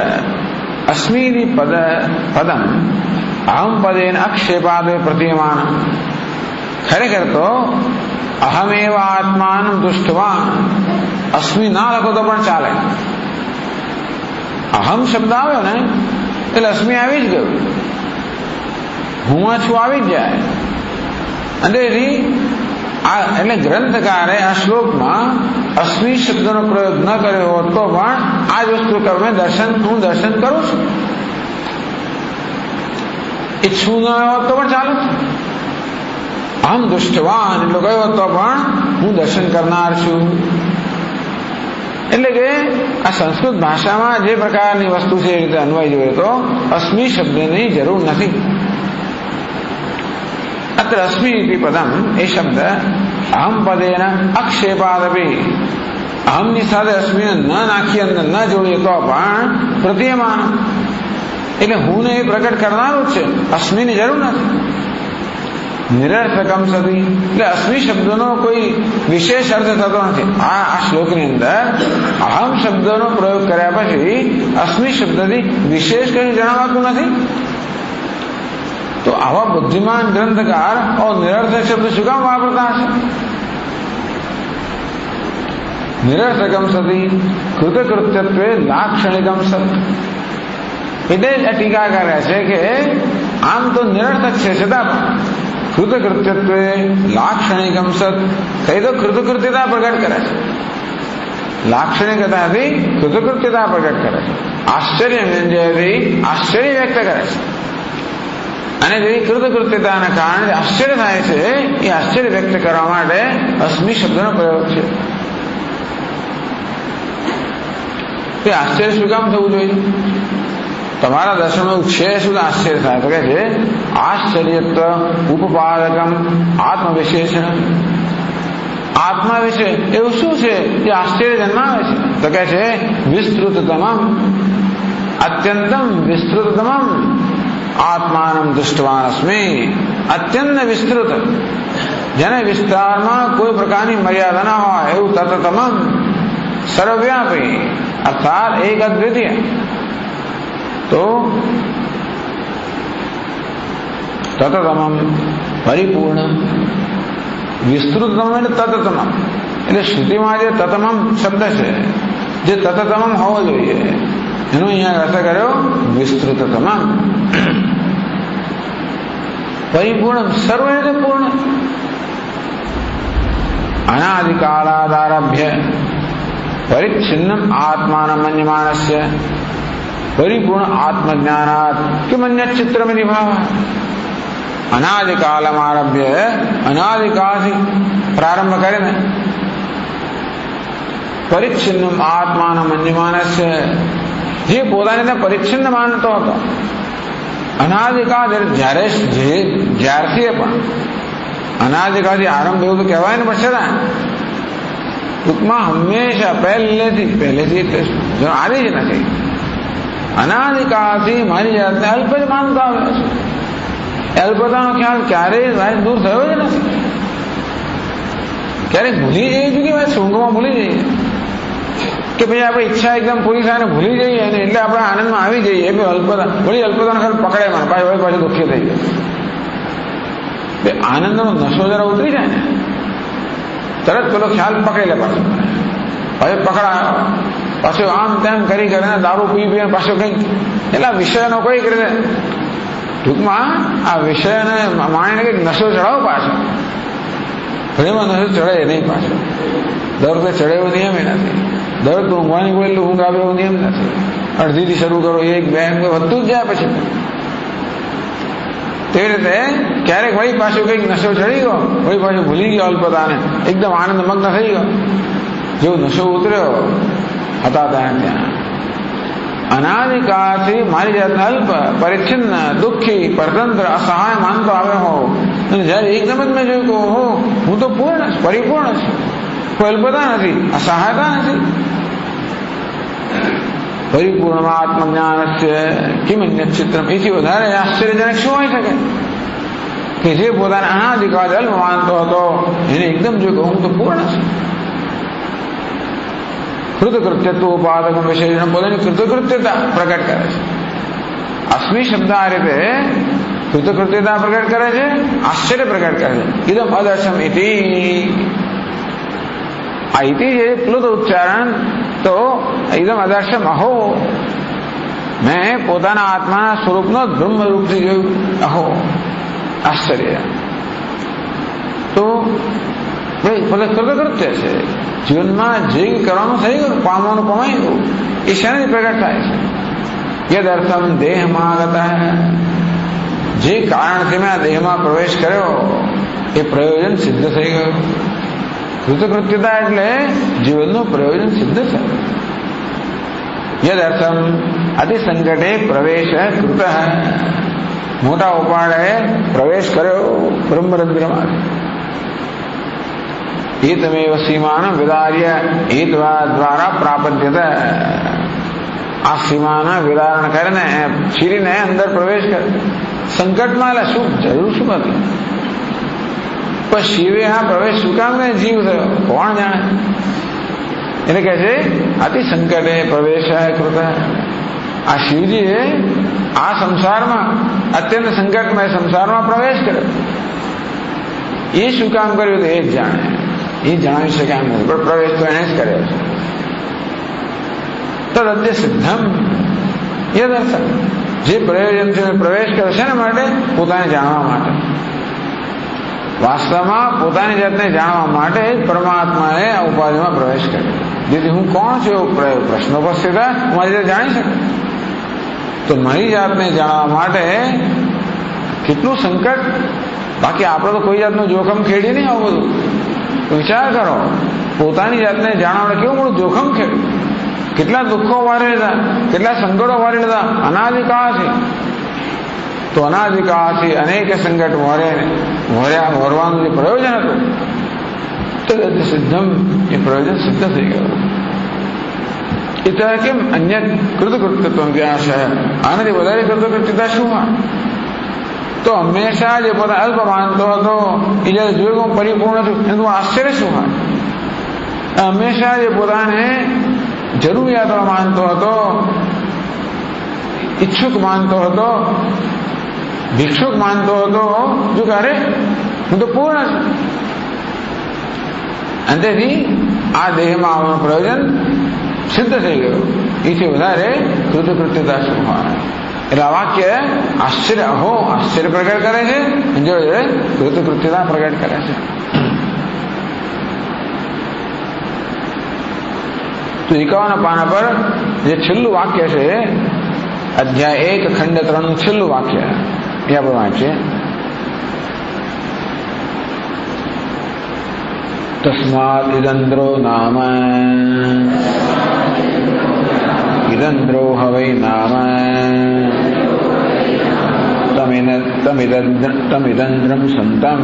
અસ્મિની પદમ અહમ પદેન અક્ષેપાદે પ્રતીયમાન. ખરેખર તો અહમેવ આત્માન દુષ્ટવાન. અસ્મિ ના લખો તો પણ ચાલે. અહમ શબ્દ આવ્યો ને એટલે અસ્મિ આવી જ ગયું. હું છું આવી જ જાય. અને એટલે ગ્રંથકારે આ શ્લોકમાં અસ્મિ શબ્દનો પ્રયોગ ન કર્યો હોત તો પણ આ જ વસ્તુ કર્મે હું દર્શન કરું છું. ઈચ્છું ન હોત તો પણ ચાલે. અહમ દુષ્ટવાન એટલો કહ્યો તો પણ હું દર્શન કરનાર છું. એટલે કે આ સંસ્કૃત ભાષામાં જે પ્રકારની વસ્તુ છે એ રીતે અન્વય જોઈએ તો અસ્મિ શબ્દની જરૂર નથી. અત્ર અસ્મિ ઇતિ પદમ એ શબ્દ અહમ પદેન અક્ષેપાદપી. અહમની સાથે અસ્મિને ન નાખી અંદર ન જોડીએ તો પણ પ્રતીયમાન એટલે હું ને એ પ્રકટ કરનારું જ છે. અસ્મિની જરૂર નથી. નિરર્થકમ સદી એટલે અસ્મિ શબ્દનો કોઈ વિશેષ અર્થ થતો નથી. આ શ્લોકની અંદર અહમ શબ્દનો પ્રયોગ કર્યા પછી અસ્મિ શબ્દથી વિશેષ કંઈ જણાવાતું નથી. તો આવા બુદ્ધિમાન ગ્રંથકાર નિરર્થક શબ્દ શું કામ વાપરતા હશે? નિરર્થકમ સદી કૃતકૃત્યત્વે લાક્ષણિકમ સત. એટલે જ ટીકા કર્યા છે કે આમ તો નિરર્થક છે છતાં કૃતકૃત્યત્વે લાક્ષણિકમ સત કઈ તો કૃતકૃત્યતા પ્રગટ કરે છે. લાક્ષણિકતાથી કૃતકૃત્યતા પ્રગટ કરે છે. આશ્ચર્ય વ્યંજયથી આશ્ચર્ય વ્યક્ત કરે છે. અને જે કૃતકૃત્યતાના કારણે આશ્ચર્ય થાય છે એ આશ્ચર્ય વ્યક્ત કરવા માટે અસ્મિ શબ્દનો પ્રયોગ છે. તે આશ્ચર્ય શું કામ થવું જોઈએ? તમારા દર્શનમાં છે શું આશ્ચર્ય થાય? તો કે છે આશ્ચર્યત્વ ઉપપાદકમ આત્મવિશેષણ. આત્મા વિશે એવું શું છે જે આશ્ચર્ય જન્માવે છે? તો કે છે વિસ્તૃતતમમ, અત્યંતમ વિસ્તૃતતમમ આત્માનમ દૃષ્ટવાન અસ્મિ. અત્યંત વિસ્તૃત, જેને વિસ્તારમાં કોઈ પ્રકારની મર્યાદા ના હોય એવું તતતમમ, સર્વવ્યાપી અર્થાત એક અદ્વિતીય. તો તતતમમ પરિપૂર્ણ, વિસ્તૃતતમ એટલે તતતમમ. એટલે શ્રુતિમાં જે તતમમ શબ્દ છે, જે તતતમમ હોવો જોઈએ, એનો અહીંયા અર્થ કર્યો વિસ્તૃતતમમ. પરિપૂર્ણ, સર્વ રીતે પૂર્ણ. અનાદિકાલાદારભ્ય પરિચ્છિન્નમ આત્માનમ મન્યમાનસ્ય પરિપૂર્ણ આત્મજ્ઞાનાત કિમન્યત ચિત્રમિતિ ભાવ. અનાદિકાલમ આરભ્ય, અનાદિકાળથી પ્રારંભ કરીને પરિચ્છિન્નમ આત્માનમ મન્યમાનસ્ય, જે પોતાને પરિચ્છિન્ન માનતો હતો અનાદિકાળ, જ્યારથી પણ અનાદિકાળથી આરંભ એવું તો કહેવાય ને પડશે ને. ટૂંકમાં હંમેશા પહેલેથી આવી જ નથી. અનાદિકાળથી મારી જાતને અલ્પ જ માનતો આવ્યો છે. અલ્પતાનો ખ્યાલ ક્યારેય દૂર થયો જ નથી. ક્યારેક ભૂલી જઈએ છું કે ભાઈ સૂંઘમાં ભૂલી જઈએ કે ભાઈ આપણે ઈચ્છા એકદમ પૂરી થાય ને ભૂલી જઈએ ને એટલે આપણે આનંદમાં આવી જઈએ. એ અલ્પતા વળી અલ્પતાનો ખ્યાલ પકડે મને પાછું દુઃખી થઈ જાય. આનંદનો નશો જરા ઉતરી જાય ને તરત પેલો ખ્યાલ પકડી લે પાછો પકડાયો, પાછો આમ તેમ કરી કરીને દારૂ પી પાછો કંઈક એટલે વિષયનો કોઈ રીતે ટૂંકમાં આ વિષયને માણીને કંઈક નશો ચડાવો પાછો. ઘણીમાં નશો ચડે નહીં પાછો. દર વખતે ચડે એવો નિયમ એ નથી. દર વખતે ઊંઘવાની કોઈ ઊંઘ આવે એવો નિયમ નથી. અડધીથી શરૂ કરો, 1 2 એમ વધતું જ જાય. પછી તેવી રીતે ક્યારેક વળી પાછું કંઈક નશો ચડી ગયો, વળી પાછું ભૂલી ગયો અલ્પતાને, એકદમ આનંદમગ્ન થઈ ગયો. જેવો નશો ઉતર્યો હતા ત્યાં અનાદિકાળથી મારી જાતને અલ્પ, પરિચ્છિન્ન, દુઃખી, પરતંત્ર, અસહાય માનતો આવ્યો હો. અને જયારે એકદમ જ મેં જોયું કે ઓહો, હું તો પૂર્ણ છું, પરિપૂર્ણ છું, કોઈ અલ્પતા નથી, અસહાયતા નથી. પરિપૂર્ણ આત્મજ્ઞાન છે કિમન્યત ચિત્રમ. એથી વધારે આશ્ચર્યજનક શું હોઈ શકે કે જે પોતાને અનાદિકાળ અલ્પ માનતો હતો એને એકદમ જોયું કે હું તો પૂર્ણ છું. કૃતકૃત્યત્વ ઉપાદક વિશેષણ પોતાની કૃતકૃત્યતા પ્રગટ કરે છે. અસ્મિ શબ્દ આ રીતે કૃતકૃત્યતા પ્રગટ કરે છે, આશ્ચર્ય પ્રગટ કરે છે. ઇદમ અદર્શમ ઇતિ. આ ઇતિ છે પ્લુત ઉચ્ચારણ. તો એકદમ અદર્શમ અહો, મેં પોતાના આત્માના સ્વરૂપનો બ્રહ્મ રૂપથી જોયું. અહો, આશ્ચર્ય. તો કૃતકૃત્ય છે. જીવનમાં જે કરવાનું થઈ ગયું, પામવાનું પમાઈ ગયું, એ શેનાથી પ્રગટ થાય છે? યદર્થમ દેહમાં જે કારણથી મેં આ દેહમાં પ્રવેશ કર્યો એ પ્રયોજન સિદ્ધ થઈ ગયું. કૃતકૃત્યતા એટલે જીવનનું પ્રયોજન સિદ્ધ થયું. યદર્થમ અતિસંકટે પ્રવેશ કૃત, મોટા ઉપાડે પ્રવેશ કર્યો બ્રહ્મરંધ્રમાં. એતમેવ સીમાન વિદાર્ય એતવા દ્વારા પ્રાપ્યતે. આ સીમાના વિદારણ કરીને છીરીને અંદર પ્રવેશ કરે. સંકટમાં એટલે શું જરૂર શું હતી? પણ શિવે આ પ્રવેશ શું કામ ને જીવ થયો કોણ જાણે? એટલે કહે છે અતિ સંકટે પ્રવેશ કૃત. આ શિવજીએ આ સંસારમાં અત્યંત સંકટમય સંસારમાં પ્રવેશ કર્યો. એ શું કામ કર્યું એ જ જાણે, એ જણાવી શકે એમ નથી, પણ પ્રવેશ તો એને જ કર્યો છે. તદ્ય સિદ્ધમ યદર્થમ. જે પ્રયોજનથી પ્રવેશ કર્યો છે ને માટે પોતાને જાણવા માટે, વાસ્તવમાં પોતાની જાતને જાણવા માટે પરમાત્માએ આ ઉપાધિમાં પ્રવેશ કર્યો. જેથી હું કોણ છું એવો પ્રશ્ન ઉપસ્થિત થાય, હું મારી જાત જાણી શકું. તો મારી જાતને જાણવા માટે કેટલું સંકટ. બાકી આપણે તો કોઈ જાતનું જોખમ ખેડી નહીં આવું બધું. વિચાર કરો, પોતાની જાતને જાણવા કેવું મોટું જોખમ ખેડ્યું. કેટલા દુઃખો વારી લીધા, કેટલા સંકટો વારી લીધા અનાદિકાળથી. તો અનાદિકાળથી અનેક સંકટ વરવાનું જે પ્રયોજન હતું તદ સિદ્ધમ, એ પ્રયોજન સિદ્ધ થઈ ગયું. એટલે કેમ અન્ય કૃતકૃત્યત્વ જ્ઞાન છે, આનાથી વધારે કૃતકૃત્યતા શું હોય? તો હંમેશા જે પોતાને અલ્પ માનતો હતો એ જયારે જોયું હું પરિપૂર્ણ છું એનું આશ્ચર્ય શું હોય? હંમેશા જે પોતાને જરૂરિયાતો માનતો હતો, ઈચ્છુક માનતો હતો, ભિક્ષુક માનતો હતો, જો કે અરે હું તો પૂર્ણ છું. અને તેથી આ દેહમાં આવવાનું પ્રયોજન સિદ્ધ થઈ ગયું. એથી વધારે કૃતકૃત્યતા શું હોય? એટલે આ વાક્ય આશ્ચર્ય પ્રગટ કરે છે, જોડે કૃતકૃત્યતા પ્રગટ કરે છે. તો 51 પાના પર જે છેલ્લું વાક્ય છે, અધ્યાય 1 ખંડ 3 નું છેલ્લું વાક્ય એ આપણે વાંચીએ. તસ્માદ ઇદંદ્રો નામ, ઇદંદ્રો હવૈ નામ, તમિદંદ્રમ સંતમ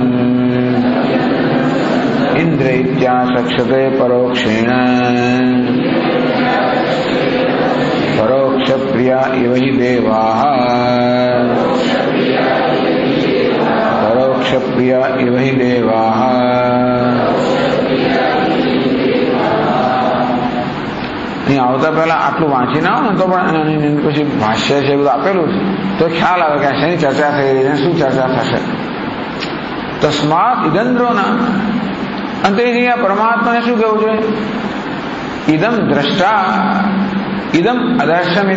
ઇન્દ્રૈત્યાચક્ષતે પરોક્ષેણ પરોક્ષ પ્રિયા ઇવ હિ દેવાઃ, પરોક્ષ પ્રિયા ઇવ હિ દેવાઃ. અહીં આવતા પહેલા આટલું વાંચી ના આવો ને તો પણ પછી ભાષ્ય છે બધું આપેલું છે તો ખ્યાલ આવે કે શેની ચર્ચા થઈ રહી છે, શું ચર્ચા થશે. તસ્માત ઇદંદ્રો નામ, અને તે જગ્યા પરમાત્માને શું કહેવું છે? ઇદમ દ્રષ્ટા, ઇદમ અદર્શમ.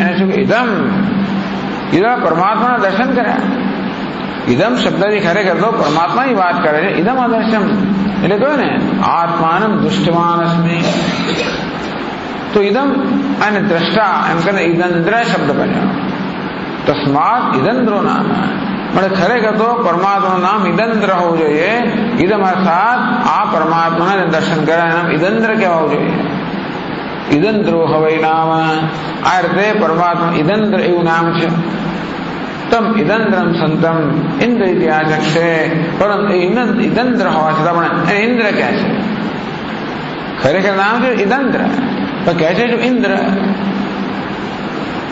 એને શું ઇદમ પરમાત્માના દર્શન કર્યા. ઇદમ શબ્દથી ખરેખર તો પરમાત્માની વાત કરે છે. ઇદમ અદર્શમ એટલે કહ્યું ને આત્માનમ દૃષ્ટવાન અસ્મિ. તો ઇદમ અને દ્રષ્ટા એમ કરીને ઇદંદ્ર શબ્દ બન્યો. તસ્માત ઇદંદ્રો નામ, એટલે ખરેખર તો પરમાત્માનું નામ ઇદંદ્ર હોવું જોઈએ. ઇદમ અર્થાત આ પરમાત્માને દર્શન કર્યા નામ ઇદંદ્ર કહેવાવું જોઈએ. ઇદંદ્રો હવૈ નામ, આ રીતે પરમાત્મા ઇદંદ્ર એવું નામ છે. તમ ઇદંદ્રમ સંતમ ઇન્દ્ર ઇત્યાચક્ષે, પરંતુ ઇદંદ્ર હોવા છતાં પણ એને ઇન્દ્ર કહે છે. ખરેખર નામ છે ઇદંદ્ર, પણ કહે છે ઇન્દ્ર.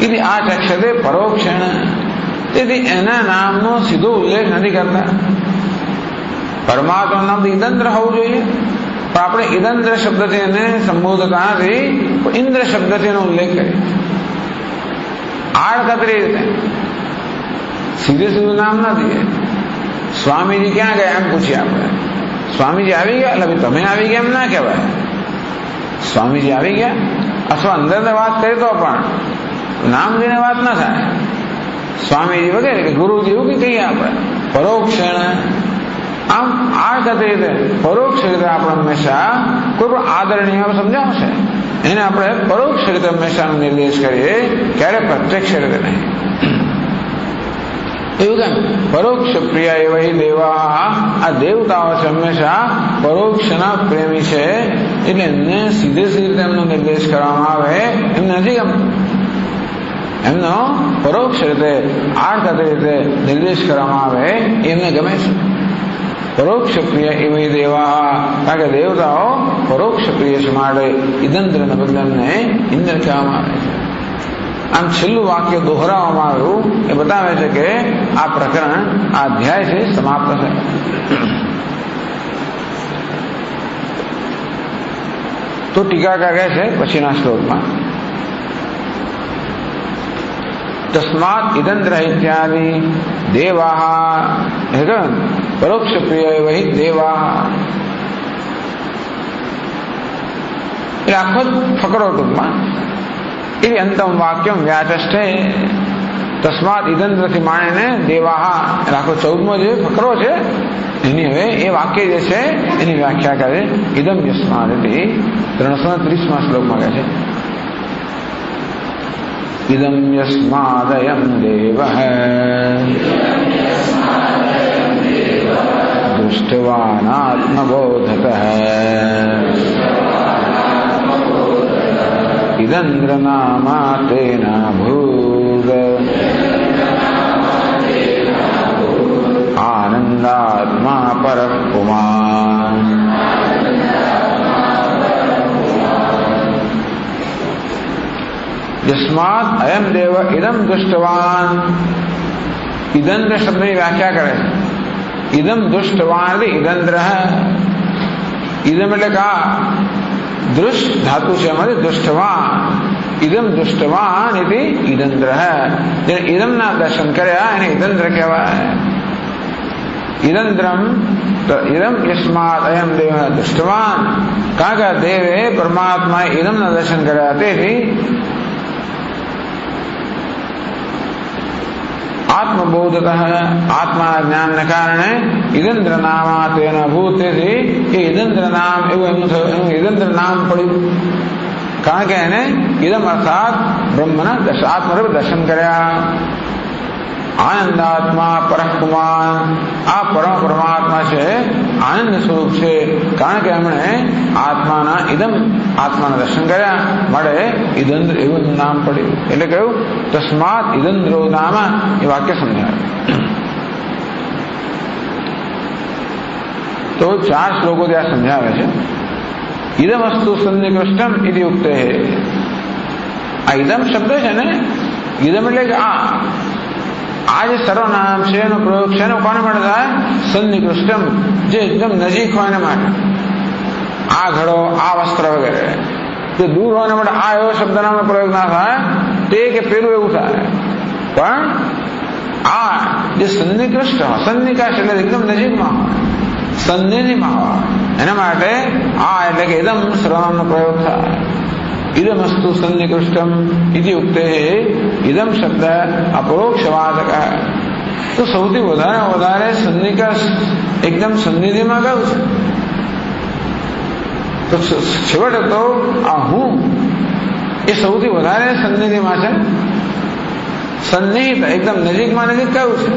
ઇતિ આચક્ષતે પરોક્ષેણ, તેથી એના નામનો સીધો ઉલ્લેખ નથી કરતા. પરમાત્માનું નામ તો ઇદંદ્ર હોવું જોઈએ, પણ આપણે ઇદંદ્ર શબ્દથી એને સંબોધતા નથી, ઇન્દ્ર શબ્દથી એનો ઉલ્લેખ કરીએ. આડકતરી રીતે સીધું નામ ના દઈએ. સ્વામીજી ક્યાં ગયા એમ પૂછીએ આપણે. સ્વામીજી આવી ગયા એટલે તમે આવી ગયા એમ ના કહેવાય. સ્વામીજી આવી ગયા અથવા અંદર વાત કરી તો પણ નામ લઈને વાત ના થાય. સ્વામીજી વગેરે કે ગુરુજી એવું કઈ કહીએ આપણે. પરોક્ષેણ, આમ આડકતરી રીતે પરોક્ષ રીતે આપણે હંમેશા કોઈ પણ આદરણીય સમજાવશે એને આપણે પરોક્ષ રીતે હંમેશા નિર્દેશ કરીએ, ક્યારે પ્રત્યક્ષ રીતે નહીં. એવું કેમ? પરોક્ષ પ્રિય એવા દેવા, આ દેવતાઓ છે હંમેશા પરોક્ષના પ્રેમી છે, એટલે એમને સીધે સીધી એમનો નિર્દેશ કરવામાં આવે એમને નથી ગમતું. એમનો પરોક્ષ રીતે આડકતરી રીતે નિર્દેશ કરવામાં આવે એમને ગમે છે. પરોક્ષ પ્રિય એવી દેવા, કારણ કે દેવતાઓ પરોક્ષ પ્રિય છે માટે ઇદંદ્રના બદલે એમને ઇન્દ્ર કહેવામાં આવે છે. આમ છેલ્લું વાક્ય દોહરાવવામાં આવ્યું એ બતાવે છે કે આ પ્રકરણ, આ અધ્યાય છે સમાપ્ત છે. તો ટીકાકાર કહે છે પછીના શ્લોકમાં, તસ્માત ઇદંદ્ર ઇત્યાદિ દેવા, પરોક્ષ પ્રિય વહી દેવા. એ આખો જ ફકરો ટૂંકમાં એ અંતમ વાક્યમ વ્યાચષ્ટે. તસ્માત ઇદંદ્રથી માણીને દેવાહા, આખો 14મો જે ફકરો છે એની હવે એ વાક્ય જે છે એની વ્યાખ્યા કરે. ઇદમ યસ્માદ 330માં શ્લોકમાં કહે છે, ઇદમ યસ્માદયમ દેવઃ દૃષ્ટવાનાત્મબોધતઃ ઇદંદ્ર નામા તેના ભૂગ આનંદાત્મા પરઃ પુમાન. યસ્માત અયમ દેવ ઇદમ દુષ્ટવાન. ઇદંદ્ર શબ્દની વ્યાખ્યા કરે છે. ઇદમ દુષ્ટવાન એટલે ઇદંદ્ર. ઇદમ એટલે કા દૃશ ધાતુ છે અમારી દુષ્ટવાન. ઇદમ દુષ્ટવાન એટલે ઇદંદ્ર. જેને ઇદમના દર્શન કર્યા એને ઇદંદ્ર કહેવાય. ઇદંદ્રમ ઇદમ યસ્માત અયમ દેવ દુષ્ટવાન. કારણ કે દેવે પરમાત્માએ ઇદમના દર્શન કર્યા તેથી આત્મબોધત આત્માના જ્ઞાનને કારણે ઇદંદ્ર નામા તેના ભૂત. તેથી એ ઇદંદ્ર નામ એવું એનું થયું, એનું ઇદંદ્ર નામ પડ્યું. કારણ કે એને ઇદમ અર્થાત બ્રહ્મના આત્મરૂપ દર્શન કર્યા. આનંદાત્મા પરઃ પુમાન. આ પરમ પરમાત્મા છે, આનંદ સ્વરૂપ છે. કારણ કે એમણે આત્માના ઇદમ આત્માના દર્શન કર્યા મળે ઇદંદ્ર એવું નામ પડ્યું. એટલે કહ્યું તસ્માત ઇદંદ્રો નામ. એ વાક્ય સમજાય. તો 4 શ્લોકો ત્યાં સમજાવે છે. ઇદમસ્તુ સન્નિકૃષ્ટમ ઇતિ ઉક્તે. આ ઇદમ શબ્દ છે ને, ઇદમ એટલે કે આ જે સર્વનામ છે એનો પ્રયોગ છે એનો કોને માટે થાય? સન્નિકૃષ્ટમ, જે એકદમ નજીક હોય એના માટે. આ ઘડો, આ વસ્ત્ર વગેરે. જે દૂર હોય એના માટે આ એવો શબ્દનામનો પ્રયોગ ના થાય, તે કે પેલું એવું થાય. પણ આ જે સન્નિકૃષ્ટ હોય, સન્નિકાશ એટલે એકદમ નજીકમાં હોય, સન્નિધિમાં હોય, એના માટે આ એટલે કે એકદમ સર્વનામનો પ્રયોગ થાય. ઇદમસ્તુ સન્નિકૃષ્ટમ ઇતિ ઉક્તે. ઇદમ શબ્દ અપરોક્ષવાચક. તો સૌથી વધારે સન્નિકાશ એકદમ સન્નિધિમાં કયું છે? તો છેવટે તો આ હું એ સૌથી વધારે સન્નિધિમાં છે. સન્નિહિત એકદમ નજીકમાં નજીક કયું છે?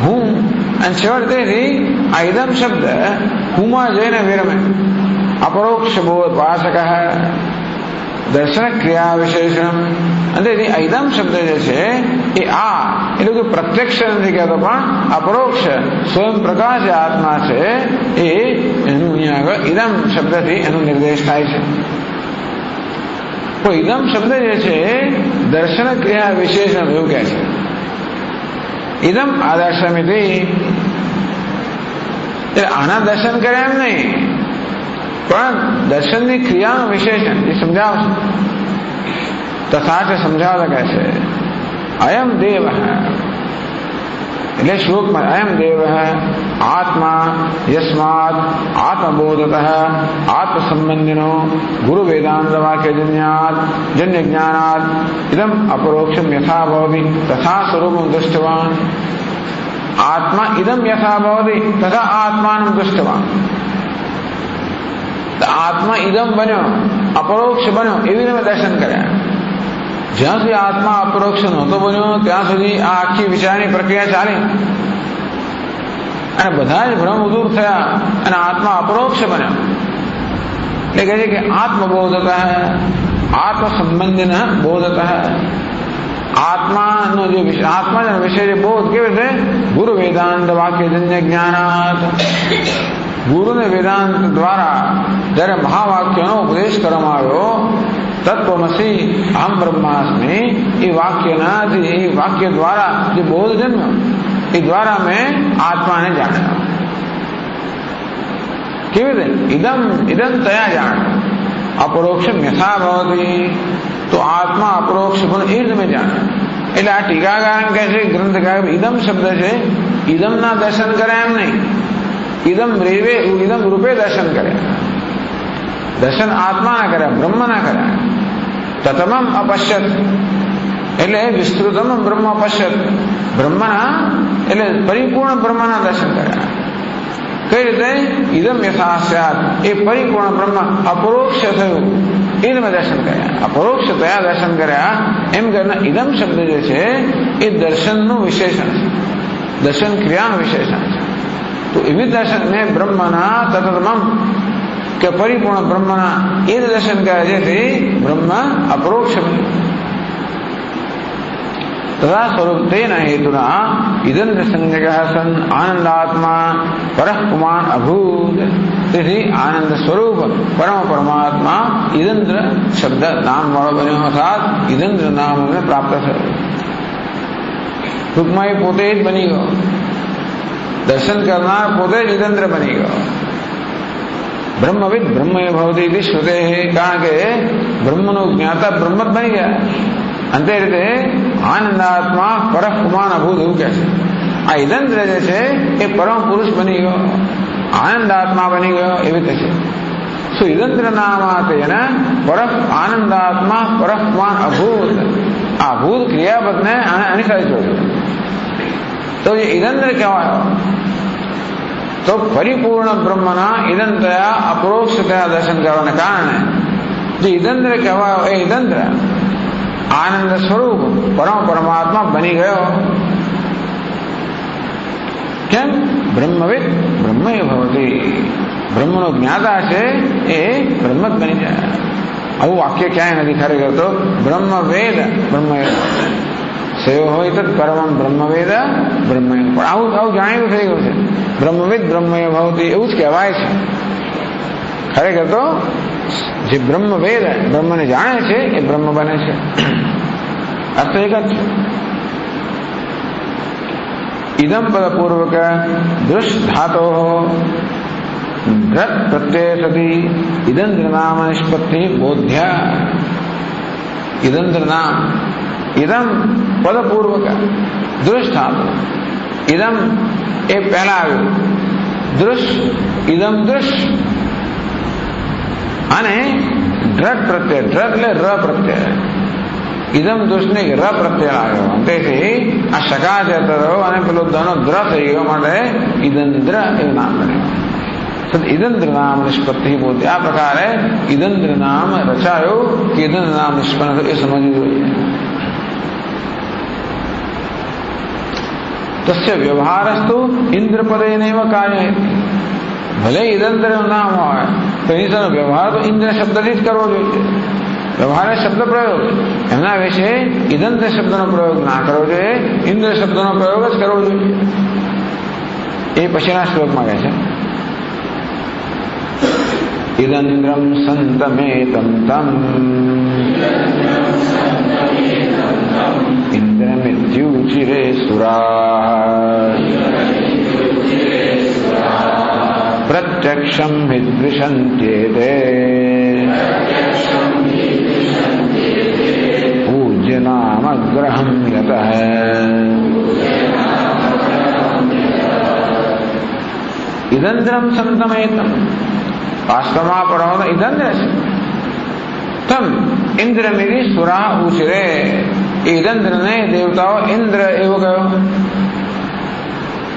હું. અને છેવટેથી આ ઇદમ શબ્દ હુંમાં જઈને વિરમે. અપરોક્ષ બોધ વાચક દર્શન ક્રિયા વિશેષણ. અને આ ઇદમ શબ્દ જે છે એ આ એટલે કે પ્રત્યક્ષ નથી કહેતો, પણ અપરોક્ષ સ્વયં પ્રકાશ જે આત્મા છે એ એનું અહીંયા આગળ ઇદમ શબ્દથી એનો નિર્દેશ થાય છે. તો ઇદમ શબ્દ જે છે દર્શન ક્રિયા વિશેષણ એવું કહે છે. ઇદમ આદર્શમિતિ એટલે આના દર્શન કરે એમ નહીં, પણ દર્શનની ક્રિયાનું વિશેષણ એ સમજાવશે. તથા સમજાવતા કહે છે અયમ દેવ એટલે શ્લોકમાં અયમ દેવ આત્મા યસ્માત આત્મબોધત આત્મસંબંધિનો ગુરુ વેદાંત વાક્યજન્યાત જન્ય જ્ઞાનાત ઇદમ અપરોક્ષમ યથા ભવતિ તથા સ્વરૂપમ દૃષ્ટવાન. આત્મા ઇદમ યથા ભવતિ તથા આત્માનું દૃષ્ટવાન. આત્મા ઇદમ બન્યો, અપરોક્ષ બન્યો, એવી રીતે દર્શન કર્યા. જ્યાં સુધી આત્મા અપરોક્ષ નહોતો બન્યો ત્યાં સુધી આ આખી વિચારની પ્રક્રિયા ચાલી અને બધા જ ભ્રમ દૂર થયા અને આત્મા અપરોક્ષ બન્યો. એટલે કહે છે કે આત્મબોધત આત્મ સંબંધિન બોધત. આત્માનો જે આત્મા વિશે જે બોધ કેવી રીતે? ગુરુ વેદાંત વાક્યજન્ય જ્ઞાનાત. ગુરુને વેદાંત દ્વારા જ્યારે મહાવાક્યનો ઉપદેશ કરવામાં આવ્યો, તત્વમસી અહમ બ્રહ્માસ્મિ, એ વાક્યનાથી એ વાક્ય દ્વારા જે બોધ જન્મ્યો એ દ્વારા મેં આત્માને જાણ્યો. કેવી રીતે? ઇદમ તયા જાણ અપરોક્ષમ યથા ભવતી. તો આત્મા અપરોક્ષ પણ એ જ મેં જાણ્યો. એટલે આ ટીકાકાર કહે છે, ગ્રંથકાર ઇદમ શબ્દ છે ઇદમના દર્શન કરે એમ નહીં, ઇદમ રેવે ઇદમ રૂપે દર્શન કર્યા. દર્શન આત્માના કર્યા, બ્રહ્મના કર્યા. તતમમ અપશ્યત એટલે વિસ્તૃતમ બ્રહ્મ અપશ્યત. બ્રહ્મના એટલે પરિપૂર્ણ બ્રહ્મના દર્શન કર્યા. કઈ રીતે? ઇદમ યથા સ્યાત, એ પરિપૂર્ણ બ્રહ્મ અપરોક્ષ થયું એ તમે દર્શન કર્યા. અપરોક્ષ તયા દર્શન કર્યા. એમ કરીને ઇદમ શબ્દ જે છે એ દર્શનનું વિશેષણ છે, દર્શન ક્રિયાનું વિશેષણ છે. તો એવી દર્શન મેં બ્રહ્મના તતમમ કે પરિપૂર્ણ બ્રહ્મના એ જ દર્શન કરે છે તે બ્રહ્મ અપરોક્ષ તથા સ્વરૂપ તેના હેતુના ઇદંદ્ર સંજ્ઞક સન આનંદાત્મા પરઃ પુમાન અભૂત. તેથી આનંદ સ્વરૂપ પરમ પરમાત્મા ઇદંદ્ર શબ્દ નામ વાળો બન્યો અર્થાત ઇદંદ્ર નામ પ્રાપ્ત થયો. ટૂંકમાં એ પોતે જ બની ગયો. દર્શન કરનાર પોતે જ ઇદંદ્ર બની ગયો. બ્રહ્મવિદ બ્રહ્મય ભવતી શ્રુતે. કારણ કે બ્રહ્મનો જ્ઞાતા બ્રહ્મ જ બની ગયા. અંતે રીતે આનંદાત્મા પરઃ પુમાન અભૂત એવું કહે છે. આ ઇદંદ્ર જે છે એ પરમ પુરુષ બની ગયો, આનંદાત્મા બની ગયો એવી રીતે છે. શું ઇદંદ્ર નામાતેન પરઃ આનંદાત્મા પરઃ પુમાન અભૂત. આ ભૂત ક્રિયાપદને આની સાથે જોડ્યું. તો જે ઇદંદ્ર કહેવાયો તો પરિપૂર્ણ બ્રહ્મના ઇદંતયા અપરોક્ષતયા દર્શન કરવાને કારણે જે ઇદંદ્ર કહેવાયો એ ઇદંદ્ર આનંદ સ્વરૂપ પરમ પરમાત્મા બની ગયો. કેમ? બ્રહ્મવિદ બ્રહ્મય ભવતી. બ્રહ્મનો જ્ઞાતા છે એ બ્રહ્મ જ બની જાય. આવું વાક્ય ક્યાંય નથી ખરેખર તો બ્રહ્મવેદ બ્રહ્મય સેવો હોય તો પરમ બ્રહ્મવેદ બ્રહ્મય. પણ આવું જાણીતું થઈ ગયું છે. બ્રહ્મવિદ બ્રહ્મય ભવતી એવું જ કહેવાય છે. ખરેખર તો જે બ્રહ્મવેદ બ્રહ્મને જાણે છે એ બ્રહ્મ બને છે. અર્થ એક જ છે. ઇદમ પદપૂર્વક દૃશ ધાતો ધ્રત પ્રત્યય સતી ઇદંદ્ર નામ નિષ્પત્તિ બોધ્યા. ઇદંદ્ર નામ ઇદમ પદપૂર્વક દૃશ ધાતો. ઇદમ એ પહેલા આવ્યું. દૃશ ઇદમ દૃશ અને ધ્રત પ્રત્યય. ધ્રત એટલે ર પ્રત્યય. ઇદમ દુષ્ને ર પ્રત્યય આવ્યો. તેથી આ શકા જતો અને પેલો ધનો દ્ર થઈ ગયો માટે ઇદંદ્ર એવું નામ બન્યું. ઇદંદ્ર નામ નિષ્પત્તિ બોલતી. આ પ્રકારે ઇદંદ્ર નામ રચાયું કે ઇદંદ્ર નામ નિષ્પન્ન એ સમજવું જોઈએ. તસ્ય વ્યવહારસ્તુ ઇન્દ્રપદેનૈવ કાર્ય. ભલે ઇદંદ્ર નામ હોય તો એનો વ્યવહાર તો ઇન્દ્ર શબ્દથી જ કરવો જોઈએ. વ્યવહાર શબ્દ પ્રયોગ એમના વિશે ઇદંદ્ર શબ્દનો પ્રયોગ ના કરવો જોઈએ, ઇન્દ્ર શબ્દનો પ્રયોગ જ કરવો જોઈએ. એ પછીના શ્લોકમાં કહે છે ઇદંદ્રમ સંતમેતમ તમ ઇન્દ્રમિત્યુચિરે સુરા પ્રત્યક્ષમ વિદ્વિષન્ત્યેતે પૂજ્યનામગ્રહં યતઃ. ઇદંદ્રમ સંતમેતમ. વાસ્તવમાં પરમ ઇદંદ્ર છે. તમ ઇન્દ્રમિતિ સુરા ઉચરે. ઇદંદ્રને દેવતાઓ ઇન્દ્ર એવો કહ્યો.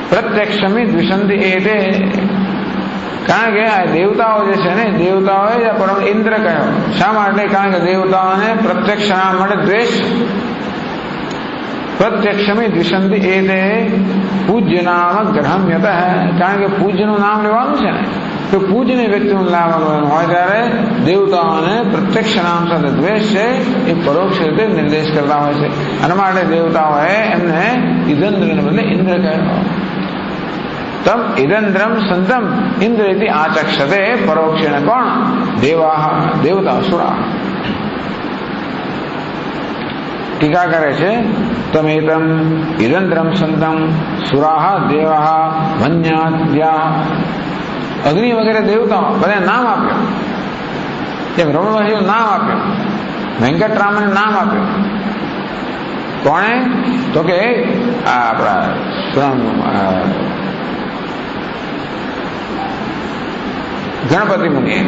પ્રત્યક્ષમી દ્વિષંતિ એતે. કારણ કે આ દેવતાઓ જે છે ને દેવતાઓએ જ પરમ ઇન્દ્ર કહ્યો. શા માટે? કારણ કે દેવતાઓને પ્રત્યક્ષ નામ માટે દ્વેષ. પ્રત્યક્ષમી દ્વિષંતિ એતે પૂજ્ય નામ ગ્રહમ યતઃ. કારણ કે પૂજ્યનું નામ લેવાનું છે ને તો પૂજ્ય વ્યક્તિનું લાવવાનું હોય ત્યારે દેવતાઓને પ્રત્યક્ષ નામ સાથે દ્વેષ છે એ પરોક્ષ રીતે નિર્દેશ કરતા હોય છે. અને માટે દેવતાઓએ એમને ઇદંદ્રને બદલે ઇન્દ્ર કહ્યો. તમ ઇદંદ્રમ સંતમ ઇન્દ્ર ઇતિ આચક્ષતે. પરોક્ષેણ કોણ? દેવા દેવતા સુરા. ટીકા કરે છે તમેતમ ઇદંદ્રમ સંતમ સુરાહ દેવા વન્યાદ્યા. અગ્નિ વગેરે દેવતાઓ બધા નામ આપ્યું. જેમ રમણવાસીનું નામ આપ્યું, વેંકટરામને નામ આપ્યું. કોણે? તો કે આપણા ગણપતિ મુનિએ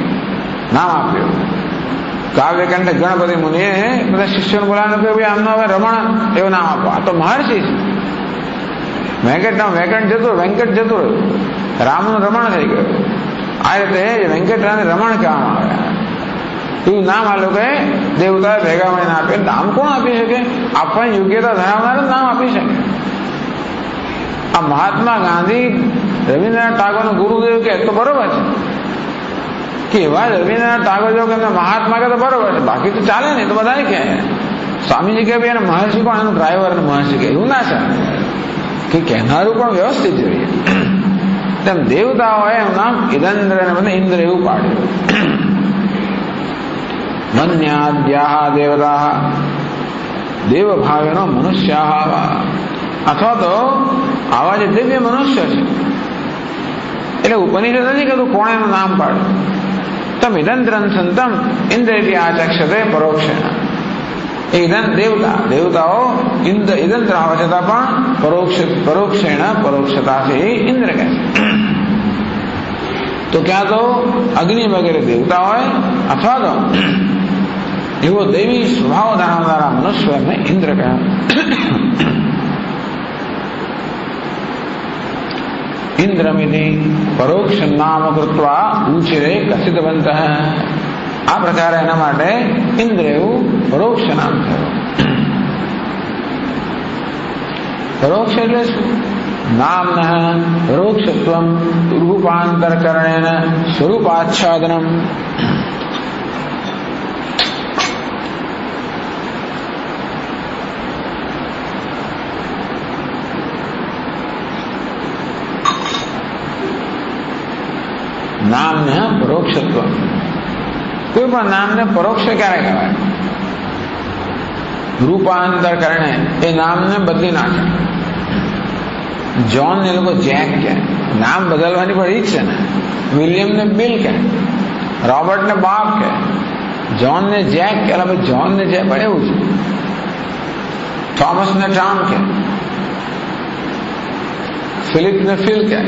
નામ આપ્યું. કાવ્યકંઠ ગણપતિ મુનિએ બધા શિષ્યોને બોલાવ્યું કે ભાઈ આમનો હવે રમણ એવું નામ આપો. આ તો મહર્ષિ છે. વેંકટ જતું વેંકટ જતું રહ્યું. રામનું રમણ થઈ ગયું. આ રીતે વેંકટરામને રમણ કહેવામાં આવે. એવું નામ આ લોકોએ દેવતાએ ભેગા મળીને આપે. નામ કોણ આપી શકે? આપવાની યોગ્યતા ધરાવનાર જ નામ આપી શકે. આ મહાત્મા ગાંધી રવિન્દ્રનાથ ટાગોરનો ગુરુદેવ કે તો બરોબર છે. કે એવા રવિન્દ્રનાથ ટાગોર જો કે મહાત્મા કે તો બરોબર છે, બાકી તો ચાલે ને, તો બધા કે સ્વામીજી કે ભાઈ એને મહર્ષિ કોણ, એનું ડ્રાઈવર ને મહર્ષિ કે એવું ના ચાલે, કે કહેનારું પણ વ્યવસ્થિત જોઈએ. તેમ દેવતાઓએ એનું નામ ઇદંદ્ર ને બદલે ઇન્દ્ર એવું પાડ્યું. મન્યાદ્યાહ દેવતા દેવ ભાવેનો મનુષ્ય, અથવા તો આવા જે દિવ્ય મનુષ્ય છે, એટલે ઉપનિષદ નથી કહેતું કોણે એનું નામ પાડ્યું. તમ ઇદંત્રં સંતમ ઇન્દ્રેતિ આચક્ષતે પરોક્ષેણ. એ દેવતાઓ ઇદંત્ર આવે છતાં પણ પરોક્ષેણ પરોક્ષતાથી ઇન્દ્ર કહે છે. તો ક્યાં તો અગ્નિ વગેરે દેવતા હોય, અથવા તો એવો દૈવી સ્વભાવ ધરાવનારા મનુષ્ય એમને ઇન્દ્ર કહે. ઇન્દ્રમિતિ પરોક્ષ નામ કૃત્વા ઉચિરે કથિતવંત. આ પ્રકારે એના માટે ઇન્દ્ર એવું પરોક્ષ નામ થયું. પરોક્ષ એટલે શું? નામ પરોક્ષત્વમ રૂપાંતરકરણેન સ્વરૂપાચ્છાદનમ. નામને પરોક્ષત્વ, કોઈ પણ નામને પરોક્ષ ક્યારે કહેવાય? રૂપાંતર કરણે, એ નામને બદલી નાખે. જ્હોન ને લોકો જેક કહે, નામ બદલવાની પણ રીત છે ને. વિલિયમ ને બિલ કહે, રોબર્ટ ને બાબ કહે, જ્હોન ને જેક કહે, ભાઈ જ્હોન ને જેક પણ એવું છે. થોમસ ને ટોમ કહે, ફિલિપ ને ફિલ કહે.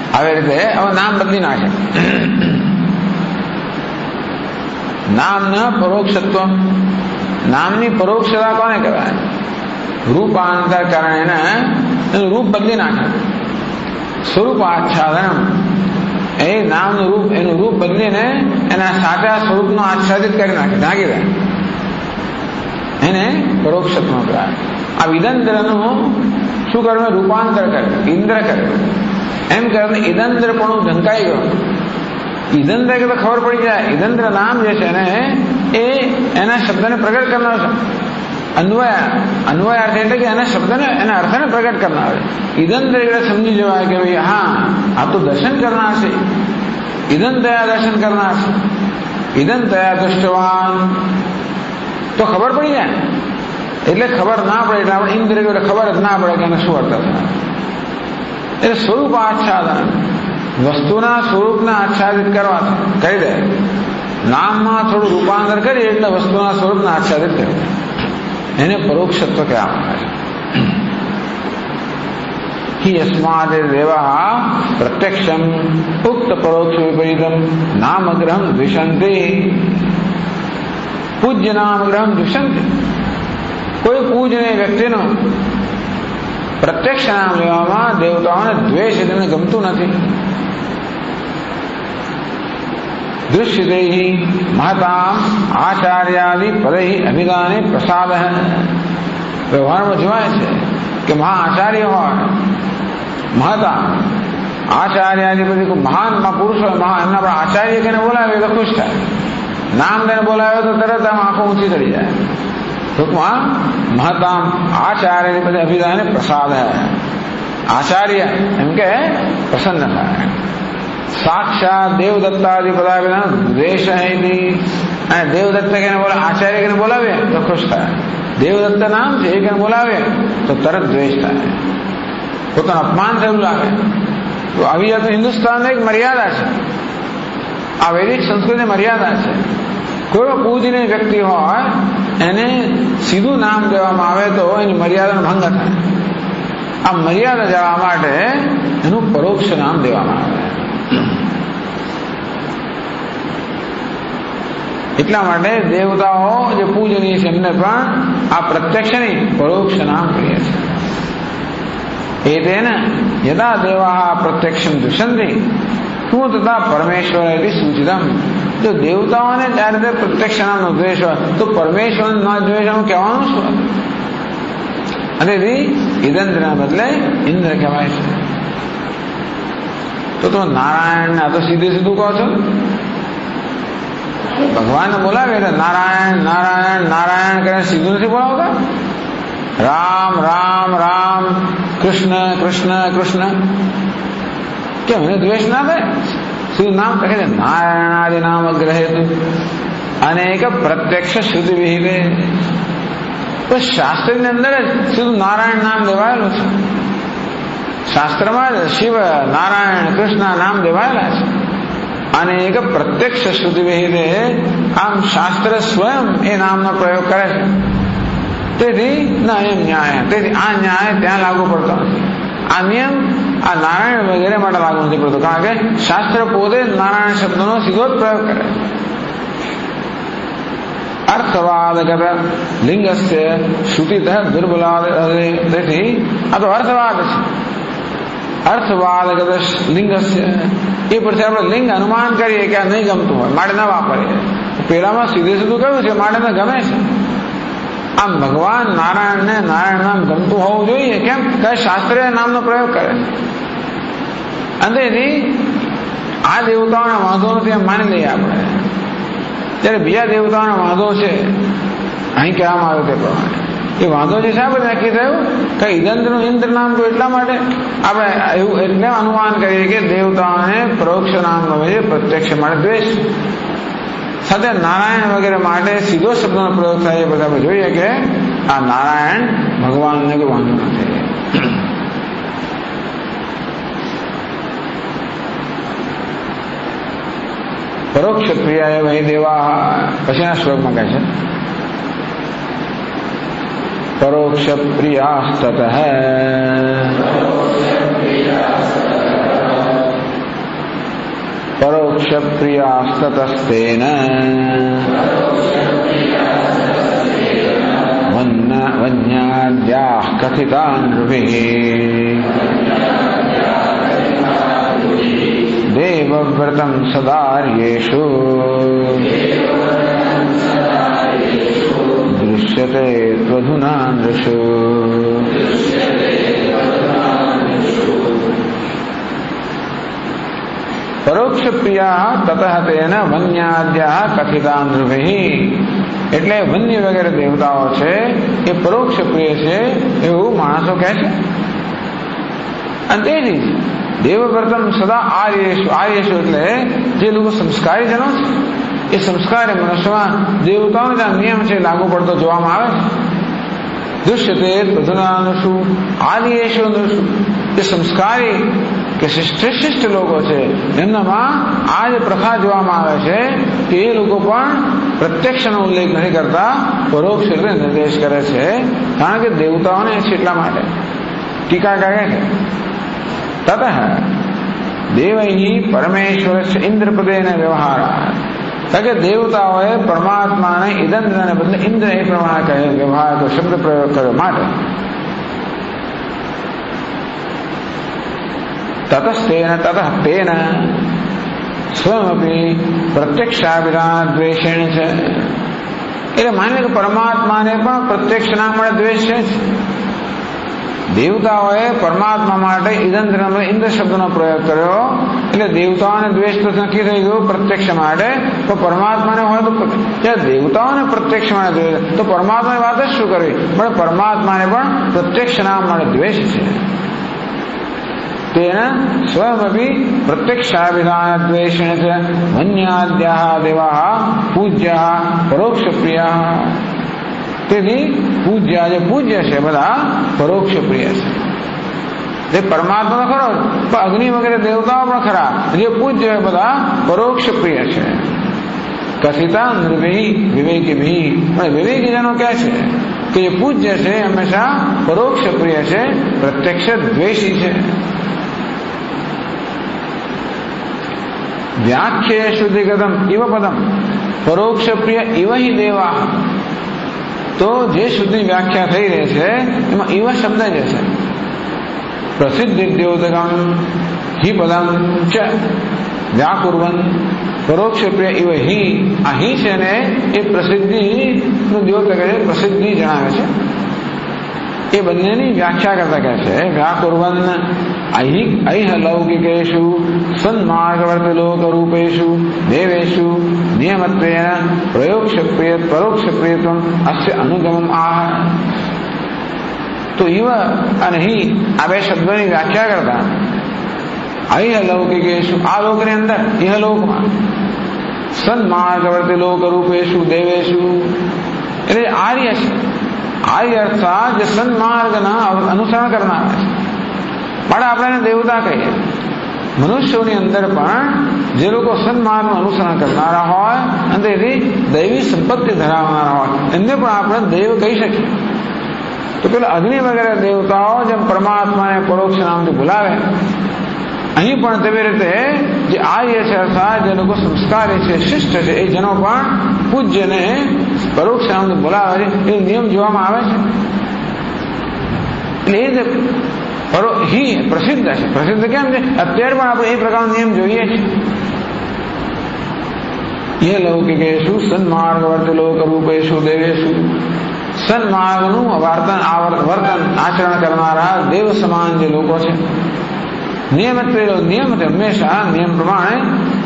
આવી રીતે હવે નામ બદલી નાખે. નામના પરોક્ષત્વ, નામની પરોક્ષતા કોને કહેવાય? રૂપાંતર કારણે એનું રૂપ બદલી નાખે. સ્વરૂપ આચ્છાદન, એ નામનું રૂપ, એનું રૂપ બદલીને એના સાચા સ્વરૂપનો આચ્છાદિત કરી નાખે, ઢાંકી દે. એને પરોક્ષત્વ કહેવાય. આ વિદંદ્રનું શું કર્યું? રૂપાંતર કર્યું, ઇન્દ્ર કર્યું. એમ કરે ઇદંદ્ર પણ ઢંકાઈ ગયો. ઇદંદ્ર કે તો ખબર પડી જાય, ઇદંદ્ર નામ જે છે ને એ એના શબ્દને પ્રગટ કરનાર છે. અન્વયાર્થ એટલે કે એના શબ્દને, એના અર્થને પ્રગટ કરનાર. ઇદંદ્ર એટલે સમજી જવાય કે ભાઈ હા, આ તો દર્શન કરનાર છે, ઇદંતયા દર્શન કરનાર છે, ઇદંતયા દૃષ્ટવાન, તો ખબર પડી જાય. એટલે ખબર ના પડે એટલે આપણે ઇન્દ્ર એટલે ખબર જ ના પડે કે એને શું અર્થ થાય. એ સ્વરૂપ આચ્છાદન, વસ્તુના સ્વરૂપને આચ્છાદિત કરવા કરી દે. નામમાં થોડું રૂપાંતર કરીએ એટલે વસ્તુના સ્વરૂપને આચ્છાદિત કરી દે. એને પરોક્ષત્વ કહેવામાં આવે છે. હિ યસ્માદ દેવા પ્રત્યક્ષમ ઉક્ત પરોક્ષ વિપરીતમ નામગ્રહમ દ્વિષંતિ. પૂજ્ય નામગ્રહમ દ્વિષંતિ. કોઈ પૂજનીય વ્યક્તિનું પ્રત્યક્ષ નામ લેવામાં દેવતાઓને દ્વેષ, તેમને ગમતું નથી. દૃશ્યતે મહતા આચાર્યાદિ પદૈ અભિધાને પ્રસાદ. વ્યવહારમાં જોવાય છે કે મહા આચાર્ય હોય, મહતા આચાર્યાદિ પદે મહાન પુરુષ હોય, મહા એમના પર આચાર્ય કહીને બોલાવે તો ખુશ થાય. નામ લઈને બોલાવે તો તરત આમ આંખો ઊંચી ચડી જાય. ટૂંકમાં મહતામ આચાર્ય પદે અભિધાને પ્રસાદ. આચાર્ય એમ કે પ્રસન્ન થાય. સાક્ષાત દેવદત્તાદિ પદાભિધાન દ્વેષ. અને દેવદત્ત કહીને બોલે, આચાર્ય કહીને બોલાવે તો ખુશ થાય. દેવદત્ત નામ છે એ કહીને બોલાવે તો તરત દ્વેષ થાય, પોતાનું અપમાન થયું લાગે. તો આવી જાતનું હિન્દુસ્તાનની એક મર્યાદા છે. આ વૈદિક સંસ્કૃતિની મર્યાદા છે. કોઈ પૂજનીય વ્યક્તિ હોય એને સીધું નામ દેવામાં આવે તો એની મર્યાદાનો ભંગ થાય. આ મર્યાદા જવા માટે એનું પરોક્ષ નામ દેવામાં આવે. એટલા માટે દેવતાઓ જે પૂજનીય છે એમને પણ આ પ્રત્યક્ષ નહીં, પરોક્ષ નામ કરીએ છીએ. એ તેને યદા દેવા પ્રત્યક્ષમ દુષંતિ શું તથા પરમેશ્વર સૂચિતમ. જો દેવતાઓને ત્યારે તે પ્રત્યક્ષ નામનો દ્વેષ હોય તો પરમેશ્વર ના દ્વેષ કહેવાનું શું? અને ઇદંદ્રના બદલે ઇન્દ્ર કહેવાય છે. તો તમે નારાયણ આ તો સીધે સીધું કહો છો. ભગવાનને બોલાવે એટલે નારાયણ નારાયણ નારાયણ કરીને સીધું નથી બોલાવતા. રામ રામ રામ, કૃષ્ણ કૃષ્ણ કૃષ્ણ. કેમ એને દ્વેષ ના થાય? સીધું નામ કહે છે નારાયણાદિ નામ ગ્રહેતુ અનેક પ્રત્યક્ષ શ્રુતિ વિહિતે. તો શાસ્ત્રની અંદર જ સીધું નારાયણ નામ દેવાયેલું છે. શાસ્ત્રમાં જ શિવ નારાયણ કૃષ્ણ નામ દેવાયેલા છે. અનેક પ્રત્યક્ષ શ્રુતિ વિહિતે. આમ શાસ્ત્ર સ્વયં એ નામનો પ્રયોગ કરે છે. તેથી ન એમ ન્યાય. તેથી આ ન્યાય ત્યાં લાગુ પડતો નથી. આ નિયમ આ નારાયણ વગેરે માટે લાગુ નથી પડતો, કારણ કે શાસ્ત્ર પોતે નારાયણ શબ્દનો સીધો જ પ્રયોગ કરે. અર્થવાદગત લિંગસ્ય શ્રુતિતઃ દુર્બલાદ. તેથી આ તો અર્થવાદ છે. અર્થવાદગત લિંગસ્ય એ પરથી આપણે લિંગ અનુમાન કરીએ કે આ નહીં ગમતું હોય માટે ન વાપરીએ. પેલામાં સીધે સીધું કહ્યું છે માટે ન ગમે છે. આમ ભગવાન નારાયણને નારાયણ નામ ગમતું હોવું જોઈએ. કેમ કે શાસ્ત્રીય નામનો પ્રયોગ કરે. અંતેથી આ દેવતાઓના વાંધો નથી એમ માની લઈએ આપણે. જ્યારે બીજા દેવતાઓના વાંધો છે અહીં કહેવામાં આવ્યું તે પ્રમાણે. એ વાંધો જે છે આપણે નક્કી થયું કે ઇદંતનું ઇન્દ્ર નામ તો એટલા માટે આપણે એવું એટલે અનુમાન કરીએ કે દેવતાઓને પરોક્ષ નામ ગમે છે, પ્રત્યક્ષ માટે દ્વેષ. સાથે નારાયણ વગેરે માટે સીધો શબ્દનો પ્રયોગ થાય એ બધા આપણે જોઈએ કે આ નારાયણ ભગવાનને કોઈ વાંધો નથી. પરોક્ષ પ્રિયા વહી દેવા. પછીના શ્લોકમાં કહે છે પરોક્ષ પ્રિયાસ્તત પરોક્ષ પ્રિયાસ્તતસ્તેન વન્યાદ્યાઃ કથિતા નૃભિઃ દેવવ્રતં સદાર્યેષુ દૃશ્યતે ત્વધુના નૃષુ. પરોક્ષ પ્રિયા તતઃ તેન વન્યાદ્યાઃ કથિતા નૃભિઃ. એટલે વન્ય વગેરે દેવતાઓ છે એ પરોક્ષ પ્રિય છે એવું માણસો કહે છે. અને તેથી દેવવ્રતમ સદા આર્યેષુ. આર્યેષુ એટલે જે લોકો સંસ્કારી જનો છે એ સંસ્કારી મનુષ્યમાં દેવતાઓનો જે નિયમ છે લાગુ પડતો જોવામાં આવે છે. દૃશ્યતે તદુનાનુષુ આર્યેષુ નૃષુ. જે સંસ્કારી કે શ્રેષ્ઠ લોકો છે એમનામાં આ જે પ્રથા જોવામાં આવે છે કે એ લોકો પણ પ્રત્યક્ષનો ઉલ્લેખ નથી કરતા, પરોક્ષ રીતે નિર્દેશ કરે છે. કારણ કે દેવતાઓને છે એટલા માટે. ટીકા કહે છે તતઃ દેવૈ પરમેશ્વર ઇન્દ્રપદેન વ્યવહાર. કે દેવતાઓએ પરમાત્માને ઇદંદ્રને બદલે ઇન્દ્ર એ પ્રમાણે કહે વ્યવહાર તો શબ્દ પ્રયોગ કર્યો માટે. તતસ્તેન તતઃ તેન સ્વયમપી પ્રત્યક્ષાભિધાન દ્વેષેણ છે. એટલે માની કે પરમાત્માને પણ પ્રત્યક્ષ નામ મળે દ્વેષ છે. દેવતાઓએ પરમાત્મા માટે ઇન્દ્ર શબ્દનો પ્રયોગ કર્યો એટલે દેવતાઓને દ્વેષ તો નક્કી થઈ ગયો પ્રત્યક્ષ માટે. તો પરમાત્માને હોય તો દેવતાઓને પ્રત્યક્ષ માટે દ્વેષ તો પરમાત્માની વાત જ શું કરવી? પણ પરમાત્માને પણ પ્રત્યક્ષ નામ માટે દ્વેષ છે. તેન સ્વયમપી પ્રત્યક્ષાભિધાન દ્વેષેણ છે. વન્યાદ્યાઃ દેવાઃ પૂજ્યાઃ પરોક્ષ પ્રિયાઃ. તેથી પૂજ્ય જે પૂજ્ય છે બધા પરોક્ષ પ્રિય છે. જે પરમાત્મા ખરો પણ અગ્નિ વગેરે દેવતાઓ પણ ખરા. જે પૂજ્ય બધા પરોક્ષ પ્રિય છે. કથિતા નૃભિઃ વિવેકીભિઃ. પણ વિવેકીજનો કહે છે કે જે પૂજ્ય છે હંમેશા પરોક્ષ પ્રિય છે, પ્રત્યક્ષ દ્વેષી છે. વ્યાખ્યે શુદ્ધિગતમ ઇવ પદમ પરોક્ષ પ્રિય ઇવ હિ દેવા. તો જે શુદ્ધની વ્યાખ્યા થઈ રહી છે એમાં ઇવ શબ્દ જે છે પ્રસિદ્ધિ દ્યોતકમ હિ પદમ ચ વ્યાકુર્વન પરોક્ષ પ્રિય ઇવ હિ. આ હિ છે ને એ પ્રસિદ્ધિનું દ્યોતક છે, પ્રસિદ્ધિ જણાવે છે. એ બંનેની વ્યાખ્યા કરતા કહે છે વ્યાકુર્વન ऐहलौकिकेषु सन्मार्गवर्तिलोकरूपेषु देवेषु नियमत्वेन परोक्षप्रियत्वम् अस्य अनुगमम् आह। तो इव અને ही આ બે શબ્દોની વ્યાખ્યા કરતા ऐहलौकिकेषु આ લોકની અંદર ઇહલોકમાં સન્માર્ગવર્તી લોકરૂપેષु દેવેષु એટલે આર્ય છે। આર્ય અર્થાત જે સન્માર્ગના અનુસરણ કરનારા છે। પણ આપણે દેવતા કહીએ। મનુષ્યોની અંદર પણ જે લોકો સન્માર્ગનું અનુસરણ કરનારા હોય અને તેથી દૈવી સંપત્તિ ધરાવનારા હોય એમને પણ આપણે દેવ કહી શકીએ। તો પેલા અગ્નિ વગેરે દેવતાઓ જેમ પરમાત્માને પરોક્ષ નામથી બોલાવે, અહીં પણ તેવી રીતે જે આર્ય છે અર્થાત જે લોકો સંસ્કારી છે, શિષ્ટ છે, એ જેનો પણ પૂજ્યને પરોક્ષ નામથી બોલાવે છે એ નિયમ જોવામાં આવે છે। એટલે એ જ ही પ્રસિદ્ધ છે। પ્રસિદ્ધ કેમ છે? અત્યારે પણ આપણે એ પ્રકારનો નિયમ જોઈએ છીએ। એ લૌકિકેષુ સન્માર્ગવર્તી લોકરૂપેષુ દેવેષુ સન્માર્ગનું વર્તન આચરણ કરનારા દેવ સમાન જે લોકો છે, નિયમ હંમેશા નિયમ પ્રમાણે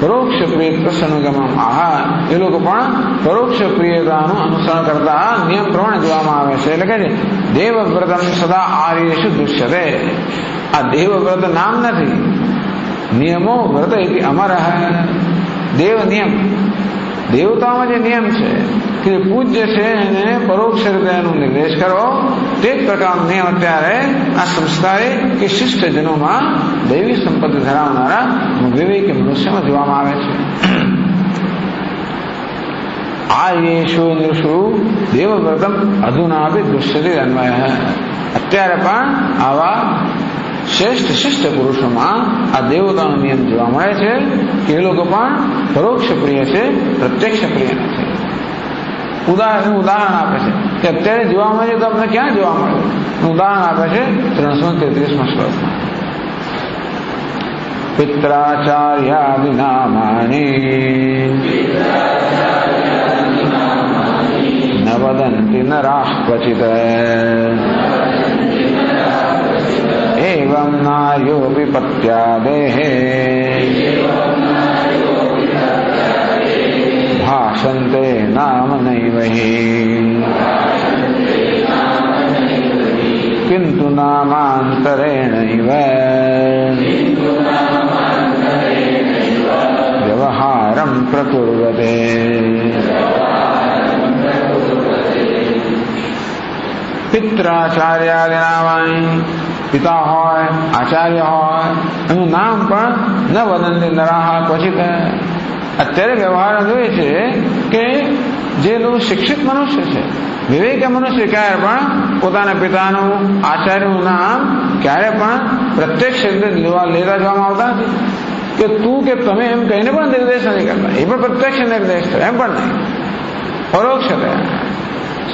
પરોક્ષ પ્રિયત્વ સનુગમમ આહ, એ લોકો પણ પરોક્ષ પ્રિયતાનું અનુસરણ કરતા નિયમ પ્રમાણે જોવામાં આવે છે। એટલે કે દેવવ્રતમ સદા આર્યેષુ દૃશ્યતે। આ દેવવ્રત નામ નથી, નિયમો વ્રત ઇતિ અમર। દેવ નિયમ, દેવતાઓમાં જે નિયમ છે કે પૂજ્ય છે એને પરોક્ષ રીતે એનો નિર્દેશ કરો, તે જ પ્રકારનો નિયમ અત્યારે આ સંસ્કારી કે શિષ્ટજનોમાં દૈવી સંપત્તિ ધરાવનારા વિવેકી મનુષ્યમાં જોવામાં આવે છે। આર્યેષુ નૃષુ દેવવ્રતમ અધુનાપી દૃશ્યતે અન્વય। અત્યારે પણ આવા શ્રેષ્ઠ શિષ્ટ પુરુષોમાં આ દેવતાનો નિયમ જોવા મળે છે કે એ લોકો પણ પરોક્ષ પ્રિય છે, પ્રત્યક્ષ પ્રિય નથી। ઉદાહરણ આપે છે કે અત્યારે જોવા મળે તો આપણે ક્યાં જોવા મળે? ઉદાહરણ આપે છે 333માં શ્લોકમાં। પિત્રાચાર્યાદિ નામાની ન વદન્તિ નરાઃ ક્વચિત एवं नार्योऽपि पत्यादेः भाषन्ते नाम नैव हि किन्तु नामान्तरेणैव व्यवहारं प्रकुर्वते। પિત્રાચાર્યાદિ નામાની, પિતા હોય, આચાર્ય હોય, એનું નામ પણ ન વદંતિ નરાઃ ક્વચિત। અત્યારે વ્યવહાર જોઈએ છે કે જે લોકો શિક્ષિત મનુષ્ય છે, વિવેકી મનુષ્ય ક્યારે પણ પોતાના પિતાનું, આચાર્યનું નામ ક્યારે પણ પ્રત્યક્ષ રીતે લેતા જવામાં આવતા નથી કે તું કે તમે એમ કહીને પણ નિર્દેશ નથી કરતા, એ પણ પ્રત્યક્ષ નિર્દેશ છે, એમ પણ નહીં, પરોક્ષ છે।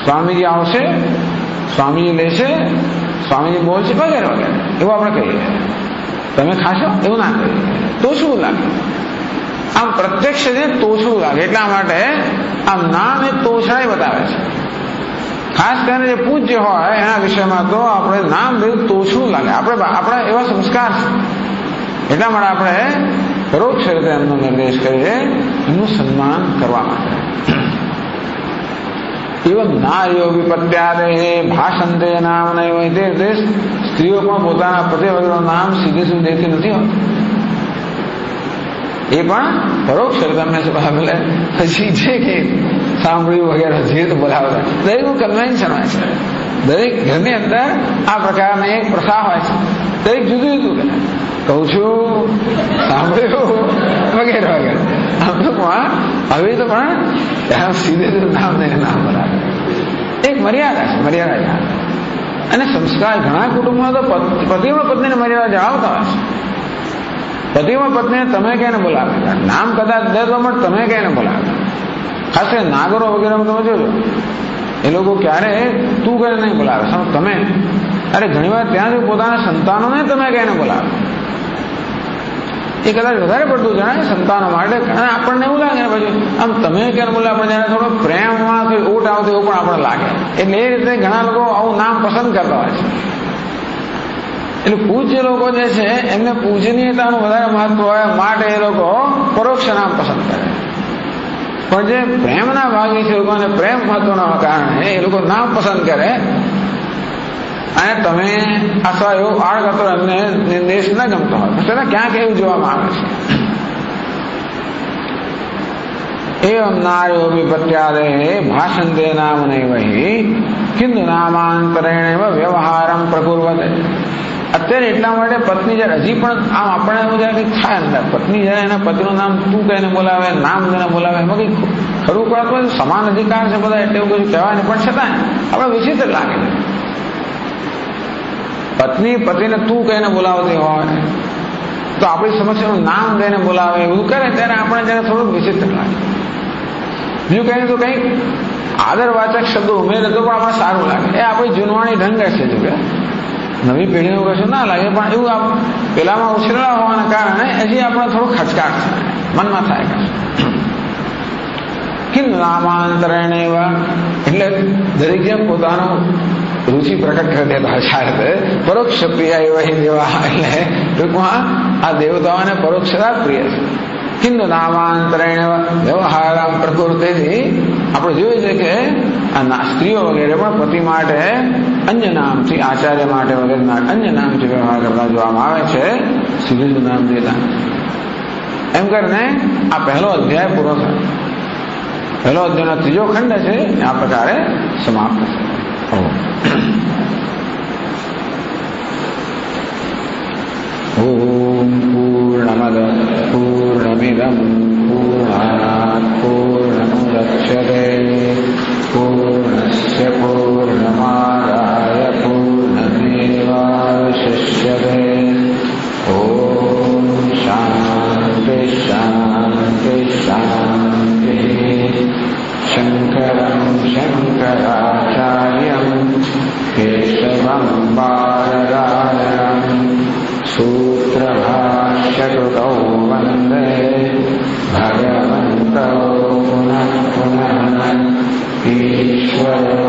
સ્વામીજી આવશે, સ્વામીજી લેશે, સ્વામીજી બોલશે વગેરે વગેરે એવું આપણે કહીએ। તમે ખાશો એવું ના કહીએ, તોછડું લાગે, આમ પ્રત્યક્ષ છે તોછડું લાગે, એટલા માટે આમ નામ એ તોછડાઈ બતાવે છે। ખાસ કરીને જે પૂજ્ય હોય એના વિષયમાં તો આપણે નામ બધું તોછડું લાગે, આપણે એવા સંસ્કાર છે, એટલા માટે આપણે પરોક્ષ રીતે એમનો નિર્દેશ કરીએ, એમનું સન્માન કરવા માટે। એવં નાર્યો વિપત્યાદે ભાષંતે નામ નહીં હોય તે રીતે સ્ત્રીઓ પણ પોતાના પતિ વગેરેનું નામ સીધે દેતી નથી હોતું, એ પણ પરોક્ષ રીતે અમને હજી છે કે સાંભળ્યું વગેરે જે તો બોલાવતા દરેકનું કન્વેન્શન હોય છે। દરેક ઘરની અંદર આ પ્રકારની એક પ્રથા હોય છે, દરેક જુદું જુદું કહું છું, સાંભળ્યું વગેરે વગેરે। આમ તો પણ હવે તો પણ સીધે નામ નહીં, નામ બોલાવે, એક મર્યાદા છે, મર્યાદા જાણે। અને સંસ્કાર ઘણા કુટુંબમાં તો પતિમાં પત્નીને મર્યાદા જણાવતા હોય છે। પતિમાં પત્નીને તમે કહીને બોલાવે, નામ કદાચ દે તો પણ તમે કહીને બોલાવે। ખાસ કરીને નાગરો વગેરે તમે જોજો, એ લોકો ક્યારે તું કહીને નહીં બોલાવે, તમે। અરે ઘણી વાર ત્યાં સુધી પોતાના સંતાનોને તમે કહીને બોલાવે, એ કદાચ વધારે પડતું જણાય સંતાનો માટે, અને આપણને એવું લાગે ને પછી આમ તમે ક્યારે બોલે આપણે જયારે થોડો પ્રેમમાં ઓટ આવતો એવું પણ આપણે લાગે, એટલે એ રીતે ઘણા લોકો આવું નામ પસંદ કરતા હોય છે। એટલે પૂજ્ય લોકો જે છે એમને પૂજનીયતાનું વધારે મહત્વ હોય માટે એ લોકો પરોક્ષ નામ પસંદ કરે. પણ જે પ્રેમના ભાગી છે લોકોને પ્રેમ મહત્વના કારણે એ લોકો નામ પસંદ કરે. અને તમે અથવા એવો આડકતરો એમને નિર્દેશ ન ગમતો હોય પછી ક્યાંક એવું જોવામાં આવે છે. એવમ નાર્યો વિપત્યાદે ભાષંતે નામ નૈવહી કિંતુ નામાંતરેણ વ્યવહારમ પ્રકુર્વતે. અત્યારે એટલા માટે પત્ની જયારે હજી પણ આમ આપણે એવું જયારે કંઈક થાય અંદર પત્ની જયારે એના પતિનું નામ તું કહીને બોલાવે નામ જઈને બોલાવે એમાં કંઈક ખરું કહો સમાન અધિકાર છે બધા એટલે એવું કશું કહેવાય નહીં પણ છતાં આપણે વિચિત્ર લાગે. પત્ની પતિને તું કહીને બોલાવતી હોય તો આપણી સમસ્યાનું નામ દઈને બોલાવે એવું કરે ત્યારે આપણે જયારે થોડુંક વિચિત્ર લાગે. બીજું કહીને તો કંઈક આદરવાચક શબ્દો ઉમેરે તો પણ આપણે સારું લાગે. એ આપણી જૂનવાણી ઢંગ છે જો કે નવી પેઢીનું કશું ના લાગે પણ એવું આપ પેલામાં ઉછરેલા હોવાના કારણે હજી આપણે થોડું ખચકાટ થાય મનમાં થાય કિંતુ નામાંતરેણ એવા એટલે દરેક જેમ પોતાનો રુચિ પ્રકટ કરી દેતા હોય શાયદ પરોક્ષ પ્રિય એવા દેવા એટલે ટૂંકમાં આ દેવતાઓને પરોક્ષતા પ્રિય છે. કિંતુ નામાંતરેણ વ્યવહાર પ્રકૃતિથી આપણે જોયું છે કે આ સ્ત્રીઓ વગેરે પણ પતિ માટે અન્ય નામથી આચાર્ય માટે વગેરે અન્ય નામથી વ્યવહાર કરતા જોવામાં આવે છે. સીધું નામ દેતા એમ કરીને આ પહેલો અધ્યાય પૂરો થયો. પહેલો અધ્યાયનો ત્રીજો ખંડ છે આ પ્રકારે સમાપ્ત થયો. ઓમ પૂર્ણમદ પૂર્ણમિદં પૂર્ણાત પૂર્ણમુદચ્યતે પૂર્ણસ્ય પૂર્ણમાદાય પૂર્ણમેવાવશિષ્યતે. ઓમ શાંતિ શાંતિ શાંતિ. શંકરં શંકરાચાર્યં કેશવં બાદરાયણં सूत्रभाष्यकृतौ वन्दे भगवन्तौ पुनः पुनः ईश्वरो